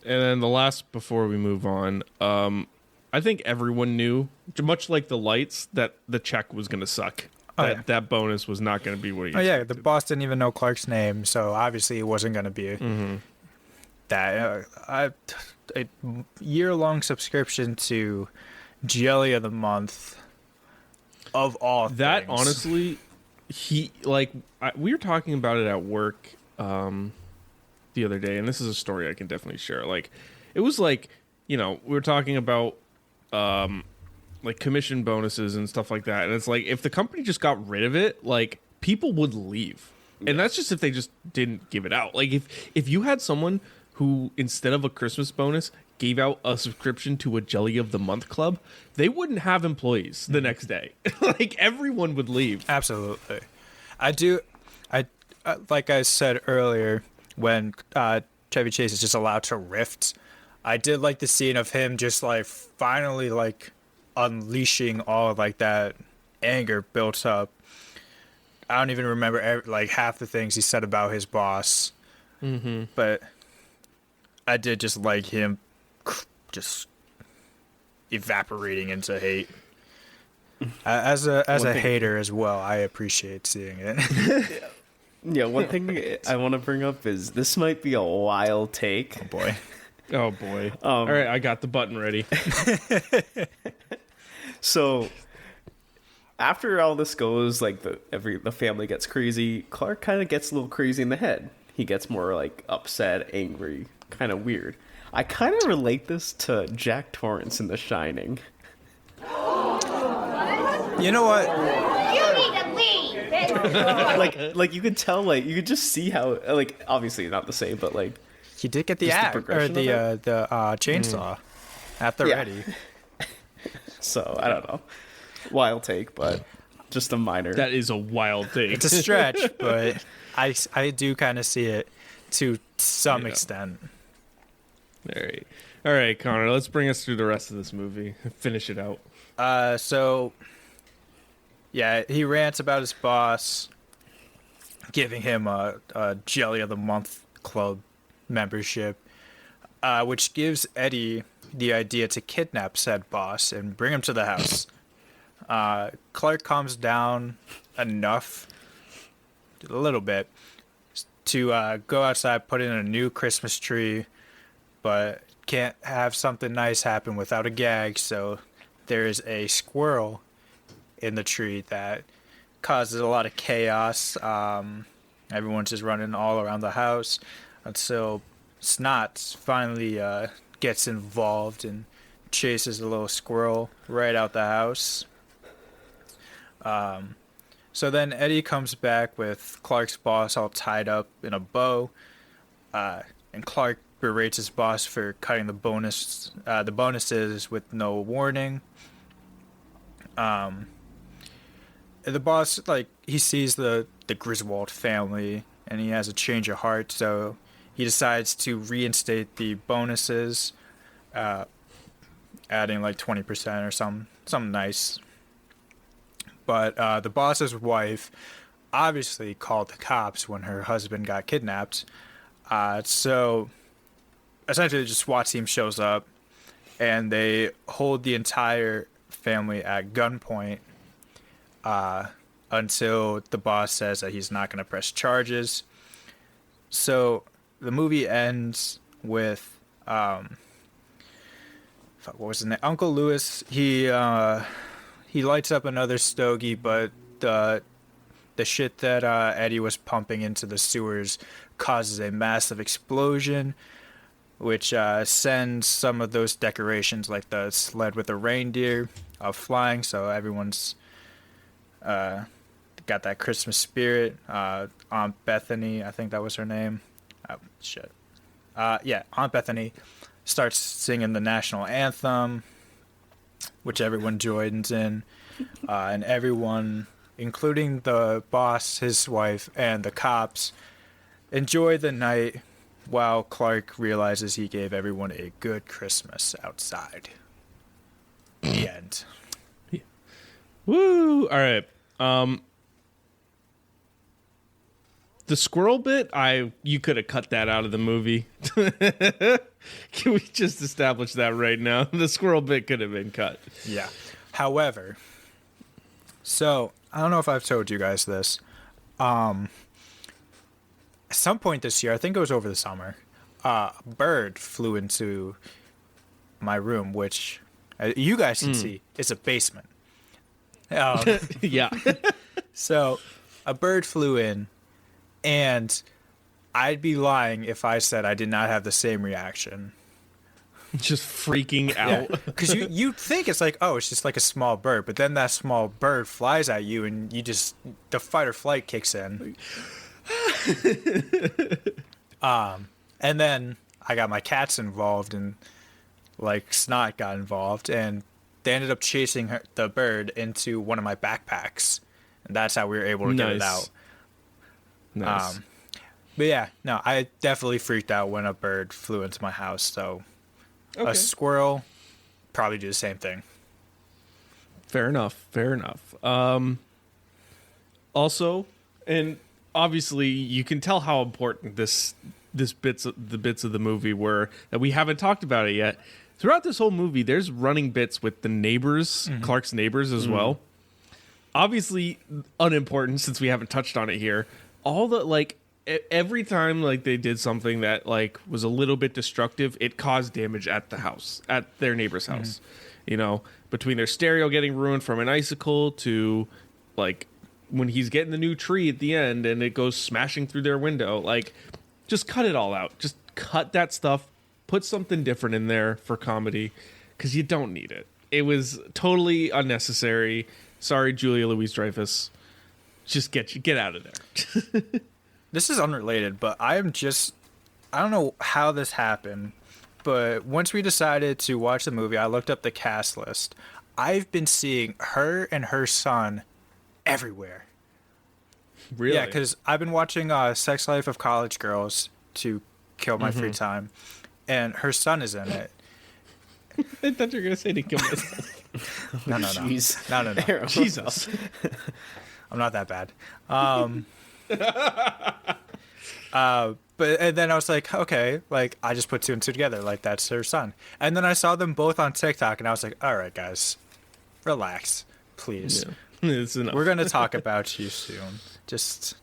And then the last, before we move on, I think everyone knew, much like the lights, that the check was going to suck. That bonus was not going to be what he expected. The boss didn't even know Clark's name, so obviously it wasn't going to be that. A year-long subscription to Jelly of the Month, of all things. That, honestly, we were talking about it at work the other day, and this is a story I can definitely share. Like, it was like, you know, we were talking about like commission bonuses and stuff like that, and it's like, if the company just got rid of it, like, people would leave. And that's just if they just didn't give it out. Like, if you had someone who, instead of a Christmas bonus, gave out a subscription to a Jelly of the Month club, they wouldn't have employees the next day. Like, everyone would leave. Absolutely. Like I said earlier, when Chevy Chase is just allowed to rift, I did like the scene of him just, like, finally, like, unleashing all of, like, that anger built up. I don't even remember, like, half the things he said about his boss. But I did just like him just evaporating into hate. As a hater as well, I appreciate seeing it. Yeah, one thing I want to bring up is this might be a wild take. Oh boy. All right, I got the button ready. So after all this goes, like the family gets crazy, Clark kind of gets a little crazy in the head. He gets more like upset, angry, kind of weird. I kind of relate this to Jack Torrance in The Shining. You know what? You need to leave. like you could tell, like you could just see how, like, obviously not the same, but like he did get the axe or the chainsaw at the ready. So I don't know, wild take, but just a minor. That is a wild take. It's a stretch, but I do kind of see it to some extent. All right, Connor, let's bring us through the rest of this movie. Finish it out. So, yeah, he rants about his boss giving him a Jelly of the Month club membership, which gives Eddie the idea to kidnap said boss and bring him to the house. Clark calms down enough, a little bit, to go outside, put in a new Christmas tree, but can't have something nice happen without a gag, so there's a squirrel in the tree that causes a lot of chaos. Everyone's just running all around the house until Snots finally gets involved and chases a little squirrel right out the house. So then Eddie comes back with Clark's boss all tied up in a bow, and Clark berates his boss for cutting the bonuses with no warning. The boss, like, he sees the Griswold family and he has a change of heart, so he decides to reinstate the bonuses, adding like 20% or something nice. But the boss's wife obviously called the cops when her husband got kidnapped. So essentially, the SWAT team shows up and they hold the entire family at gunpoint until the boss says that he's not going to press charges. So the movie ends with what was his name? Uncle Lewis. He lights up another stogie, but the shit that Eddie was pumping into the sewers causes a massive explosion, which sends some of those decorations, like the sled with the reindeer, flying. So everyone's got that Christmas spirit. Aunt Bethany, I think that was her name. Oh, shit. Yeah, Aunt Bethany starts singing the national anthem, which everyone joins in. And everyone, including the boss, his wife, and the cops, enjoy the night while Clark realizes he gave everyone a good Christmas outside. The end. Woo! All right. The squirrel bit, you could have cut that out of the movie. Can we just establish that right now? The squirrel bit could have been cut. Yeah. However, so I don't know if I've told you guys this. At some point this year, I think it was over the summer, a bird flew into my room, which you guys can see is a basement. Yeah. So a bird flew in, and I'd be lying if I said I did not have the same reaction. Just freaking out. Because you think it's like, oh, it's just like a small bird, but then that small bird flies at you, and the fight or flight kicks in. And then I got my cats involved, and like Snot got involved, and they ended up chasing the bird into one of my backpacks, and that's how we were able to get it out. Nice. But yeah, no, I definitely freaked out when a bird flew into my house. So a squirrel probably do the same thing. Fair enough. Also, and obviously, you can tell how important the bits of the movie were that we haven't talked about it yet. Throughout this whole movie, there's running bits with the neighbors, Clark's neighbors as well. Obviously, unimportant since we haven't touched on it here. All the every time they did something that was a little bit destructive, it caused damage at the house, at their neighbor's house. You know, between their stereo getting ruined from an icicle to when he's getting the new tree at the end and it goes smashing through their window. Just cut it all out. Just cut that stuff. Put something different in there for comedy because you don't need it. It was totally unnecessary. Sorry, Julia Louis-Dreyfus. Just get out of there. This is unrelated, but I don't know how this happened, but once we decided to watch the movie, I looked up the cast list. I've been seeing her and her son everywhere. Really? Yeah, because I've been watching Sex Life of College Girls to kill my free time, and her son is in it. I thought you were going to say to kill myself. No. Jeez. No. Jesus. I'm not that bad. But and then I was like, okay, I just put two and two together, that's her son. And then I saw them both on TikTok, and I was like, all right, guys, relax, please. Yeah. It's enough. We're gonna talk about you soon. Just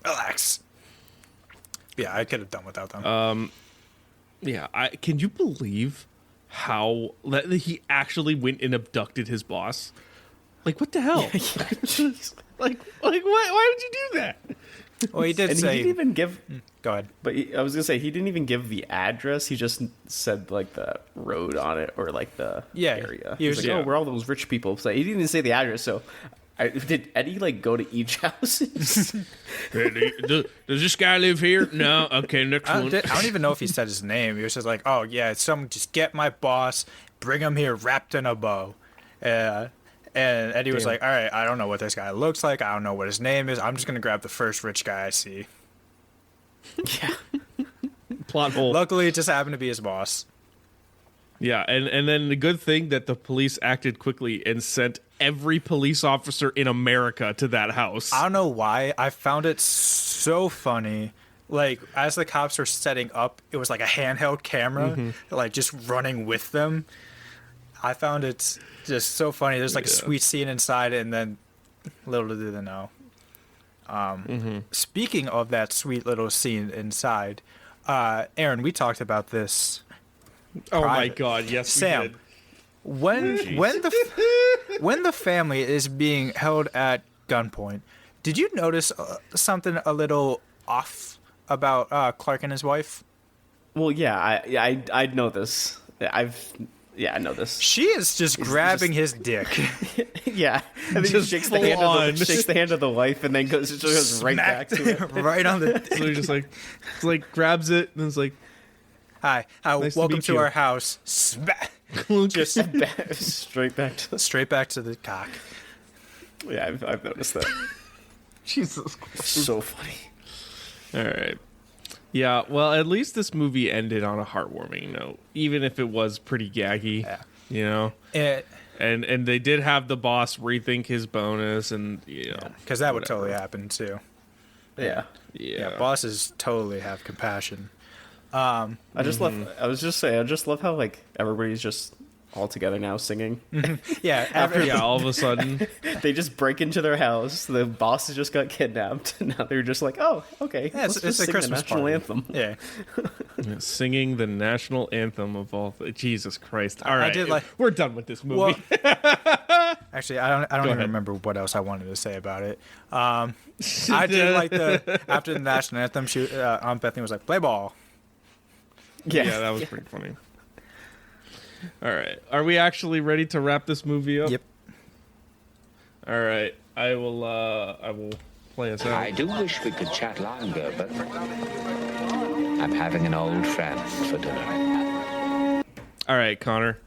relax. Yeah, I could have done without them. Yeah, can you believe how he actually went and abducted his boss? What the hell? Why would you do that? Well, he did and say. He didn't even give. Go ahead. But I was gonna say he didn't even give the address. He just said the road on it or the area. He was like, "Oh, we're all those rich people." So he didn't even say the address. So, did Eddie go to each house? Hey, does this guy live here? No. Okay, next one. I don't even know if he said his name. He was just like, "Oh yeah, just get my boss, bring him here wrapped in a bow." And Eddie was like, all right, I don't know what this guy looks like. I don't know what his name is. I'm just going to grab the first rich guy I see. Yeah. Plot hole. Luckily, it just happened to be his boss. Yeah, and then the good thing that the police acted quickly and sent every police officer in America to that house. I don't know why. I found it so funny. As the cops were setting up, it was like a handheld camera, just running with them. I found it just so funny. There's a sweet scene inside, and then little did they know. Speaking of that sweet little scene inside, Aaron, we talked about this. Oh my God! Yes, Sam, we did. when the family is being held at gunpoint, did you notice something a little off about Clark and his wife? Well, yeah, I know this. I know this. She is just grabbing his dick. Yeah, and then he shakes the hand of the wife, and then goes right back to it, right on the. So he just like grabs it and it's like, "Hi, nice welcome to you." our house." Just straight back to the cock. Yeah, I've noticed that. Jesus Christ, so funny. All right. Yeah, well, at least this movie ended on a heartwarming note, even if it was pretty gaggy. Yeah. You know, and they did have the boss rethink his bonus, and because that would totally happen too. Yeah. Bosses totally have compassion. I just love how like everybody's just all together now singing. All of a sudden they just break into their house. The boss has just got kidnapped, and now they're just like, oh, okay, it's a Christmas national party. anthem. Yeah. Singing the national anthem of all. Jesus Christ! All right, we're done with this movie. Well, actually, I don't even remember what else I wanted to say about it. I did like after the national anthem. Aunt Bethany was like, "Play ball." Yeah, that was pretty funny. All right. Are we actually ready to wrap this movie up? Yep. All right. I will play us out. I do wish we could chat longer, but I'm having an old friend for dinner. All right, Connor.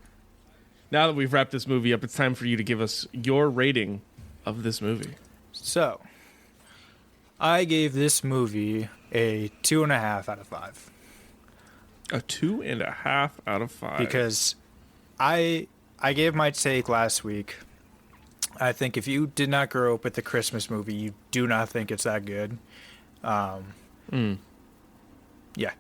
Now that we've wrapped this movie up, it's time for you to give us your rating of this movie. So, I gave this movie a 2.5 out of 5. A 2.5 out of 5. Because I gave my take last week. I think if you did not grow up with the Christmas movie, you do not think it's that good. Yeah,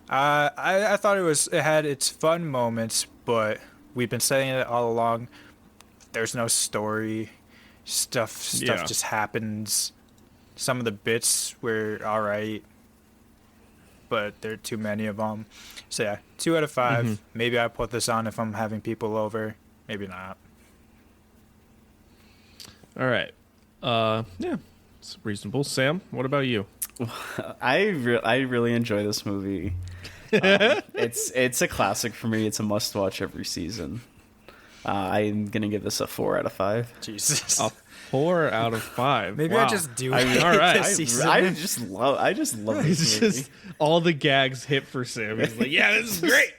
I thought it had its fun moments, but we've been saying it all along. There's no story. Stuff just happens. Some of the bits were all right, but there are too many of them. So yeah, 2 out of 5. Mm-hmm. Maybe I put this on if I'm having people over. Maybe not. All right. Yeah, it's reasonable. Sam, what about you? I really enjoy this movie. It's a classic for me. It's a must watch every season. I'm gonna give this a 4 out of 5. Jesus. A 4 out of 5. Maybe wow. I just do it. All right. I just love this movie. Just all the gags hit for Sam. He's like, yeah, this is great.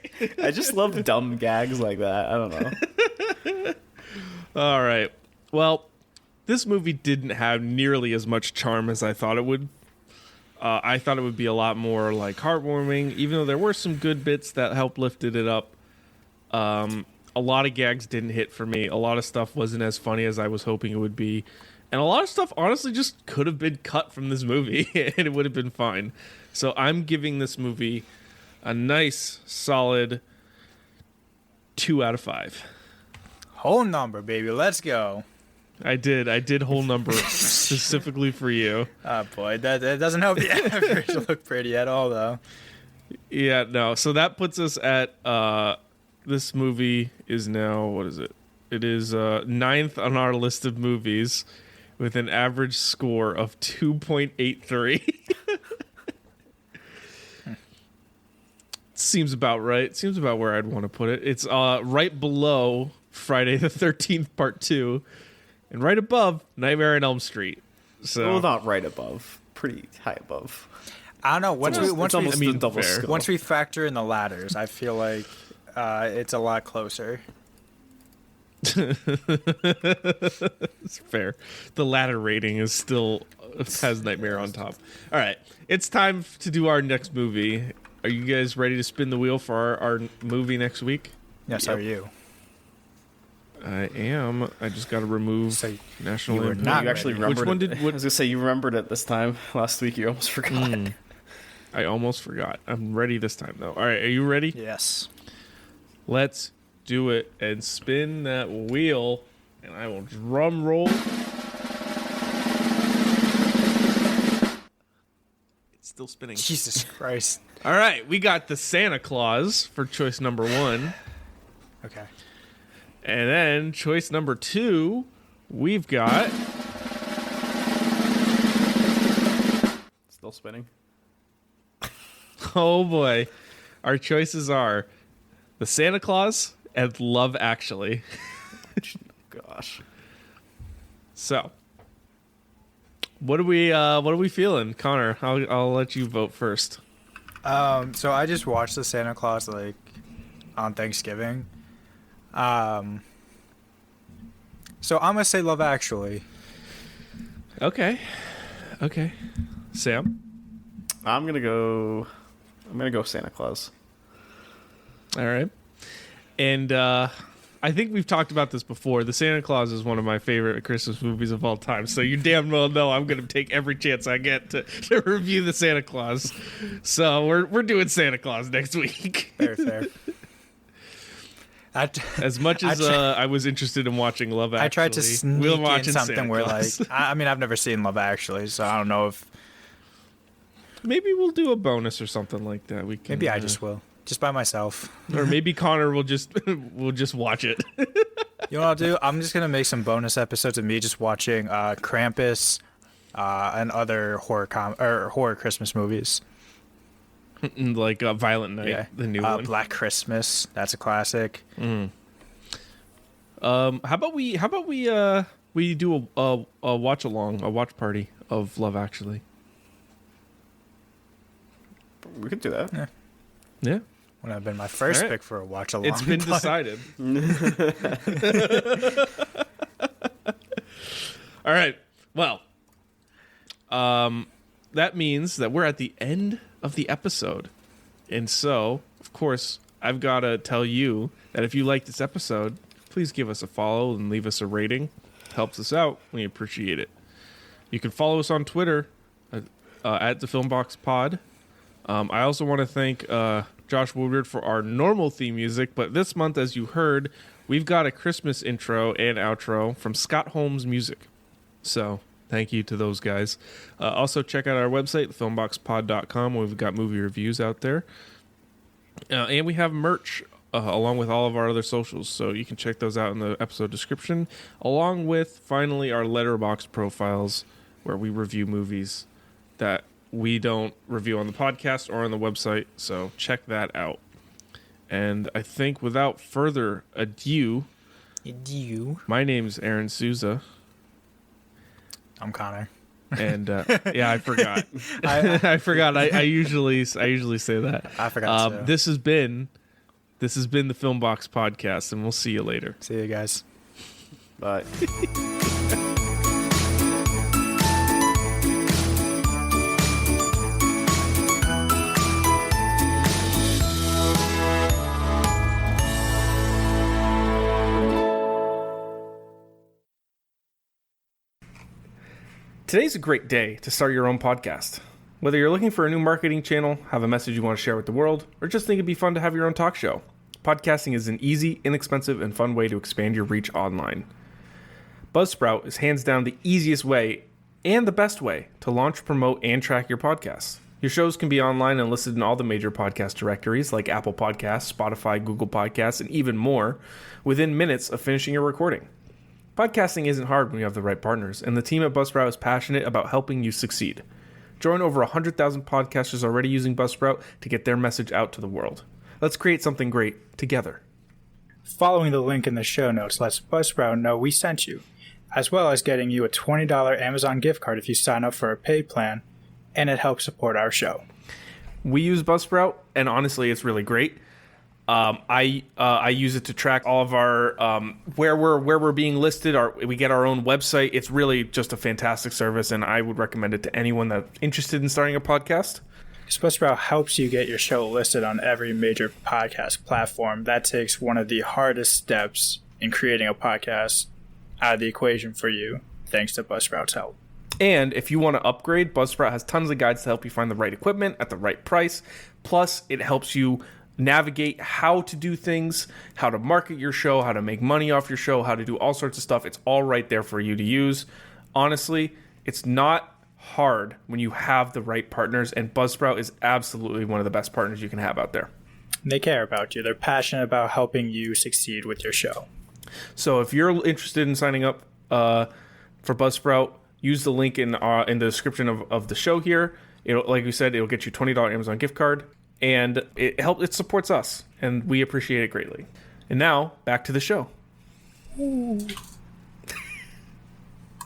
I just love dumb gags like that. I don't know. All right. Well, this movie didn't have nearly as much charm as I thought it would. I thought it would be a lot more like heartwarming, even though there were some good bits that helped lifted it up. A lot of gags didn't hit for me. A lot of stuff wasn't as funny as I was hoping it would be. And a lot of stuff, honestly, just could have been cut from this movie, and it would have been fine. So I'm giving this movie a nice, solid 2 out of 5. Whole number, baby. Let's go. I did whole number specifically for you. Oh, boy. That doesn't help the average look pretty at all, though. Yeah, no. So that puts us at... this movie is now, what is it? It is 9th on our list of movies with an average score of 2.83. Seems about right. Seems about where I'd want to put it. It's right below Friday the 13th Part 2 and right above Nightmare on Elm Street. So, well, not right above. Pretty high above. I don't know. Once we factor in the ladders, I feel like it's a lot closer. It's fair. The ladder rating is still has Nightmare on top. All right, it's time to do our next movie. Are you guys ready to spin the wheel for our movie next week? Yes, yep. Are you? I am. I just got to remove National Anthem. You actually remembered it. I was gonna say you remembered it this time. Last week you almost forgot. I almost forgot. I'm ready this time though. All right, are you ready? Yes. Let's do it and spin that wheel, and I will drum roll. It's still spinning. Jesus Christ. All right, we got the Santa Claus for choice number 1. Okay. And then choice number 2, we've got... Still spinning. Oh, boy. Our choices are The Santa Claus and Love Actually. Gosh. So, what are we feeling, Connor? I'll let you vote first. So I just watched the Santa Claus like on Thanksgiving. So I'm gonna say Love Actually. Okay. Sam? I'm gonna go Santa Claus. All right. And I think we've talked about this before. The Santa Claus is one of my favorite Christmas movies of all time. So you damn well know I'm going to take every chance I get to review the Santa Claus. So we're doing Santa Claus next week. Fair. As much as I was interested in watching Love Actually, I tried to sneak in something Santa where Claus. like I mean I've never seen Love Actually, so I don't know if maybe we'll do a bonus or something like that. We can. Maybe I just will. Just by myself. Or maybe Connor will just watch it. You know what I'll do? I'm just going to make some bonus episodes of me just watching Krampus and other horror Christmas movies. Like Violent Night, the new one. Black Christmas, that's a classic. How about we do a watch along, a watch party of Love Actually? We could do that. Yeah. Would have been my first pick for a watch along. It's been decided. All right. Well, that means that we're at the end of the episode. And so, of course, I've got to tell you that if you like this episode, please give us a follow and leave us a rating. It helps us out. We appreciate it. You can follow us on Twitter at the Filmbox Pod. I also want to thank Josh Woodward for our normal theme music, but this month, as you heard, we've got a Christmas intro and outro from Scott Holmes Music. So thank you to those guys. Also, check out our website, filmboxpod.com. We've got movie reviews out there. And we have merch along with all of our other socials, so you can check those out in the episode description, along with, finally, our Letterboxd profiles, where we review movies that we don't review on the podcast or on the website, so check that out. And I think without further ado, my name's Aaron Souza. I'm Connor. And yeah, I forgot. I forgot. I usually say that. I forgot. Too. This has been the Filmbox Podcast, and we'll see you later. See you guys. Bye. Today's a great day to start your own podcast. Whether you're looking for a new marketing channel, have a message you want to share with the world, or just think it'd be fun to have your own talk show, podcasting is an easy, inexpensive, and fun way to expand your reach online. Buzzsprout is hands down the easiest way and the best way to launch, promote, and track your podcast. Your shows can be online and listed in all the major podcast directories like Apple Podcasts, Spotify, Google Podcasts, and even more within minutes of finishing your recording. Podcasting isn't hard when you have the right partners, and the team at Buzzsprout is passionate about helping you succeed. Join over 100,000 podcasters already using Buzzsprout to get their message out to the world. Let's create something great together. Following the link in the show notes lets Buzzsprout know we sent you, as well as getting you a $20 Amazon gift card if you sign up for a paid plan, and it helps support our show. We use Buzzsprout, and honestly, it's really great. I use it to track all of our where we're being listed. We get our own website. It's really just a fantastic service, and I would recommend it to anyone that's interested in starting a podcast. Buzzsprout helps you get your show listed on every major podcast platform. That takes one of the hardest steps in creating a podcast out of the equation for you, thanks to Buzzsprout's help. And if you want to upgrade, Buzzsprout has tons of guides to help you find the right equipment at the right price. Plus, it helps you navigate how to do things, how to market your show, how to make money off your show, how to do all sorts of stuff. It's all right there for you to use. Honestly, it's not hard when you have the right partners, and Buzzsprout is absolutely one of the best partners you can have out there. They care about you. They're passionate about helping you succeed with your show. So if you're interested in signing up for Buzzsprout, use the link in the description of the show here. Like we said, it'll get you $20 Amazon gift card. and it supports us, and we appreciate it greatly. And now, back to the show. Ooh.